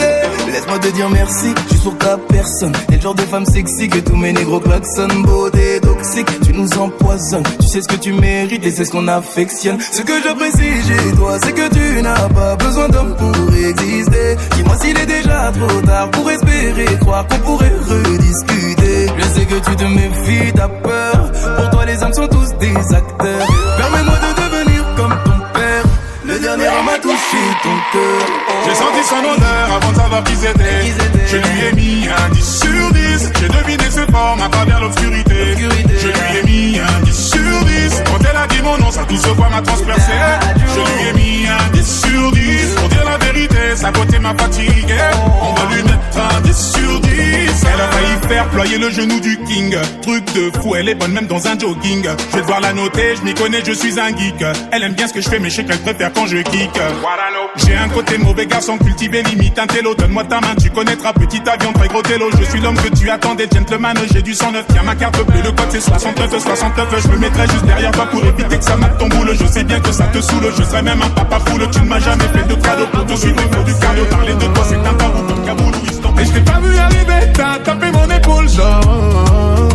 Laisse-moi te dire merci, je suis sur ta personne. T'es le genre de femme sexy que tous mes négros klaxonnent. Beauté toxique, tu nous empoisonnes. Tu sais ce que tu mérites et c'est ce qu'on affectionne. Ce que j'apprécie chez toi, c'est que tu n'as pas besoin d'homme pour exister. Dis-moi s'il est déjà trop tard pour espérer croire qu'on pourrait rediscuter. Je sais que tu te méfies, t'as peur. Pour toi les hommes sont tous des acteurs. Permets-moi de devenir comme ton père. Le dernier homme a touché ton cœur. J'ai senti son odeur avant de savoir qui c'était. Je lui ai mis un 10 sur 10. J'ai deviné ses formes à travers l'obscurité. Je lui ai mis un 10 sur 10. Quand elle a dit mon nom, sa douce voix m'a transpercé. Je lui ai mis un 10 sur 10. Pour dire la vérité, sa beauté m'a fatigué. On va lui mettre un 10 sur 10. Elle a failli faire ployer le genou du king. Truc de fou, elle est bonne même dans un jogging. Je vais devoir la noter, je m'y connais, je suis un geek. Elle aime bien ce que je fais, mais je sais qu'elle préfère quand je kick. J'ai un côté mauvais garçon cultivé, limite un télo. Donne-moi ta main, tu connaîtras petit avion, très gros télo. Je suis l'homme que tu attendais, gentleman, j'ai du 109. Tiens ma carte bleue, le code c'est 69. Je me mettrai juste derrière toi pour éviter que ça mate ton boule. Je sais bien que ça te saoule, je serai même un papa foule. Tu ne m'as jamais fait de cadeau pour te suivre, il faut du cardio. Parler de toi c'est un tabou comme Kaboul ou Istanbul. Et je t'ai pas vu arriver, t'as tapé mon épaule genre.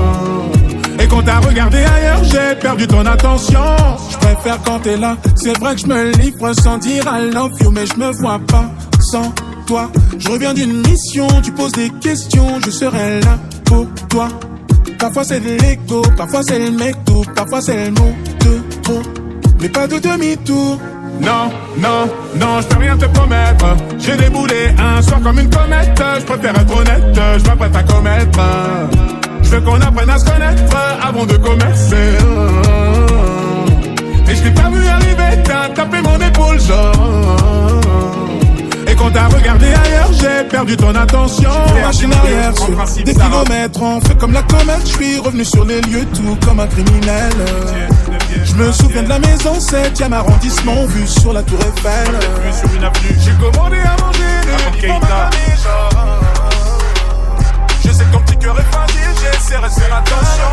Et quand t'as regardé ailleurs, j'ai perdu ton attention. Je préfère quand t'es là, c'est vrai que je me livre sans dire I love you. Mais je me vois pas sans toi. Je reviens d'une mission, tu poses des questions, je serai là pour toi. Parfois c'est de l'écho, parfois c'est le mec tout, parfois c'est le mot de trop. Mais pas de demi-tour. Non, non, non, je peux rien te promettre. J'ai déboulé un soir comme une comète. Je préfère être honnête, je m'apprête à commettre. Je veux qu'on apprenne à se connaître avant de commercer. Et je t'ai pas vu arriver, t'as tapé mon épaule genre. Et quand t'as regardé ailleurs, j'ai perdu ton attention. Machine arrière sur des kilomètres, on fait comme la comète. Je suis revenu sur les lieux tout comme un criminel. Je me souviens de la maison 7e arrondissement, vue sur la tour Eiffel. J'ai commandé à manger des Je sais que ton petit cœur est fragile, j'essaierai de faire attention.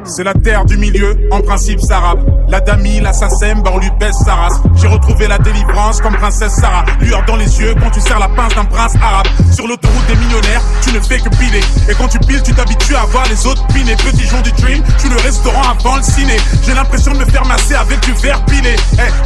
C'est la terre du milieu, en principe s'arabe. La Dami, l'assassin, on lui baisse sa race. J'ai retrouvé la délivrance comme princesse Sarah. Lueur dans les yeux quand tu serres la pince d'un prince arabe. Sur l'autoroute des millionnaires, tu ne fais que piler. Et quand tu piles, tu t'habitues à voir les autres piner. Petit jour du dream, tu le restaurant avant le ciné. J'ai l'impression de me faire masser avec du verre pilé.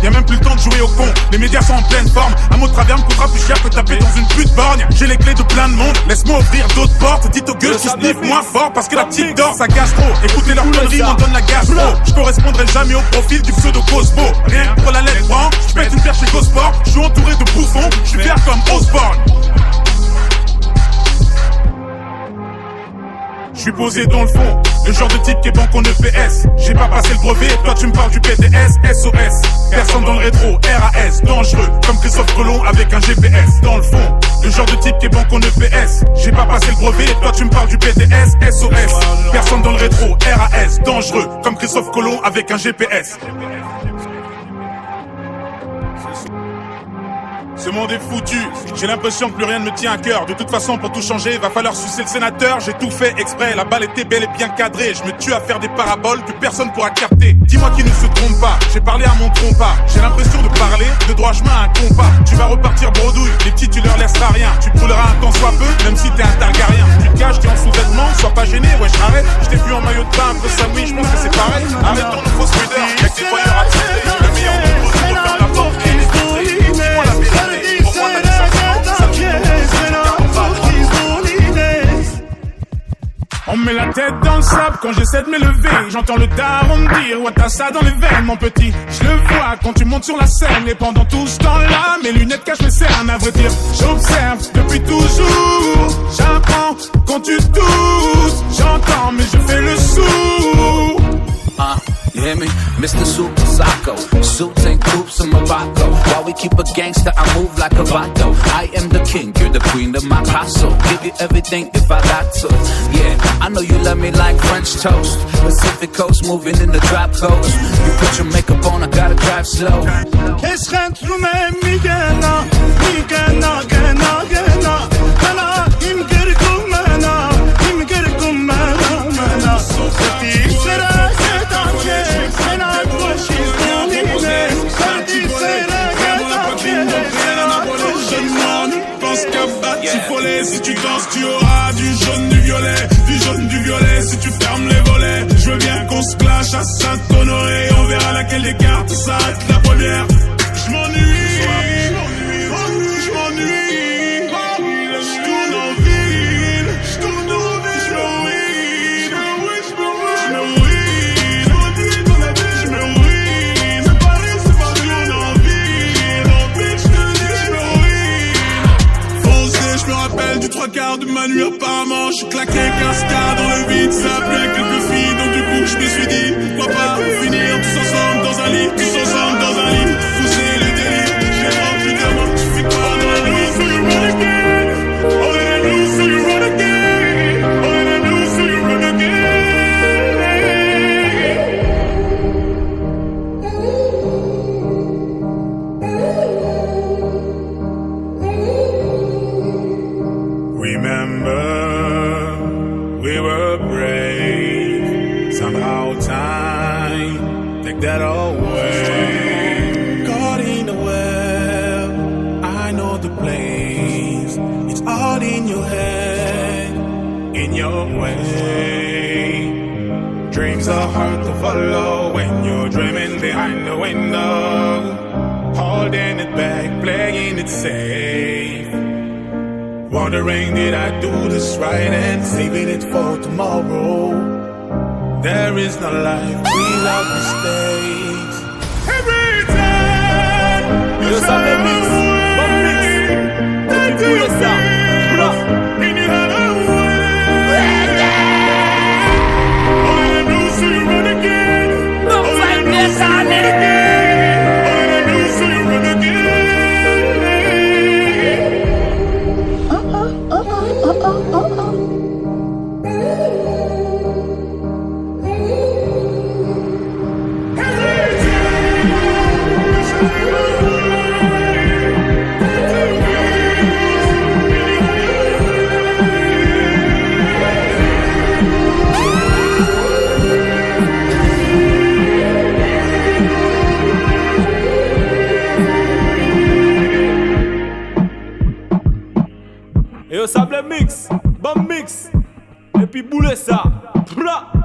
Y'a même plus le temps de jouer au con. Les médias sont en pleine forme. Un mot de travers me coûtera plus cher que taper dans une pute borgne. J'ai les clés de plein de monde, laisse-moi ouvrir d'autres portes. Dites aux gueules qui sniffent moins fort parce que la petite dort, ça gâche trop. Écoutez leur connerie, m'en donne la gage trop. Je correspondrai jamais au profil du pseudo Cosmo. Rien que pour la lettre branche, je pète une paire chez Gosport. Je suis entouré de bouffons, je suis vert comme Osborne. Je suis posé dans le fond, le genre de type qui est bon qu'on EPS. J'ai pas passé le brevet, toi tu me parles du PTS, SOS. Personne dans le rétro, RAS, dangereux, comme Christophe Colomb avec un GPS. Dans le fond, le genre de type qui est bon qu'on EPS. J'ai pas passé le brevet, toi tu me parles du PTS, SOS. Personne dans le rétro, RAS, dangereux, comme Christophe Colomb avec un GPS. Ce monde est foutu, j'ai l'impression que plus rien ne me tient à cœur. De toute façon, pour tout changer, va falloir sucer le sénateur. J'ai tout fait exprès, la balle était bel et bien cadrée. Je me tue à faire des paraboles que personne pourra capter. Dis-moi qui ne se trompe pas, j'ai parlé à mon trompa. J'ai l'impression de parler de droit chemin à un compas. Tu vas repartir bredouille, les petits tu leur laisseras rien. Tu brûleras un temps soit peu, même si t'es un Targaryen. Tu te caches, t'es en sous-vêtements, sois pas gêné, wesh arrête. Je t'ai vu en maillot de bain, un peu sandwich, je pense que c'est pareil. Arrêtons nos fausses pudeurs, y'a que des voyeurs à tirer. Le meilleur d'entre eux, c'est refaire la porte et les filtrer. Dis-moi la vérité. On met la tête dans le sable quand j'essaie de m'élever. J'entends le daron me dire ouais t'as ça dans les veines mon petit. Je le vois quand tu montes sur la scène. Et pendant tout ce temps-là mes lunettes cachent mes cernes. À vrai dire j'observe depuis toujours. J'apprends quand tu tousses. J'entends mais je fais le sourd. You hear me? Mr. Super Psycho. Suits and coops in Morocco. While we keep a gangster, I move like a vato. I am the king, you're the queen of my castle. Give you everything if I got to. Yeah, I know you love me like French toast. Pacific Coast, moving in the drop coast. You put your makeup on, I gotta drive slow. Si tu danses, tu auras du jaune, du violet. Du jaune, du violet, si tu fermes les volets. Je veux bien qu'on se clash à Saint-Honoré. On verra laquelle des cartes s'arrête la première. Je m'ennuie. Du trois quarts de ma nuit apparemment. Je suis claqué 15 cas dans le vide. Ça a plu à quelques filles. Donc du coup je me suis dit pourquoi pas finir tous ensemble dans un lit. Tous ensemble dans un lit. Pousser le délire. J'ai rempli de moi. Tu fais quoi dans la nuit? So you run again. Oh in the news so you run again. Oh in the news so you run again. Remember, we were brave. Somehow time take that away. Caught in the web, I know the place. It's all in your head, in your way. Dreams are hard to follow when you're dreaming behind the window. Holding it back, playing it safe. Wondering did I do this right and saving it for tomorrow. There is no life without mistakes. Every time you say mix, take to yourself. And you had a way. All I do is see you run again. All I do is see you run again. All I do is see you run again. le mix, bon mix. Et puis boule ça. Bra.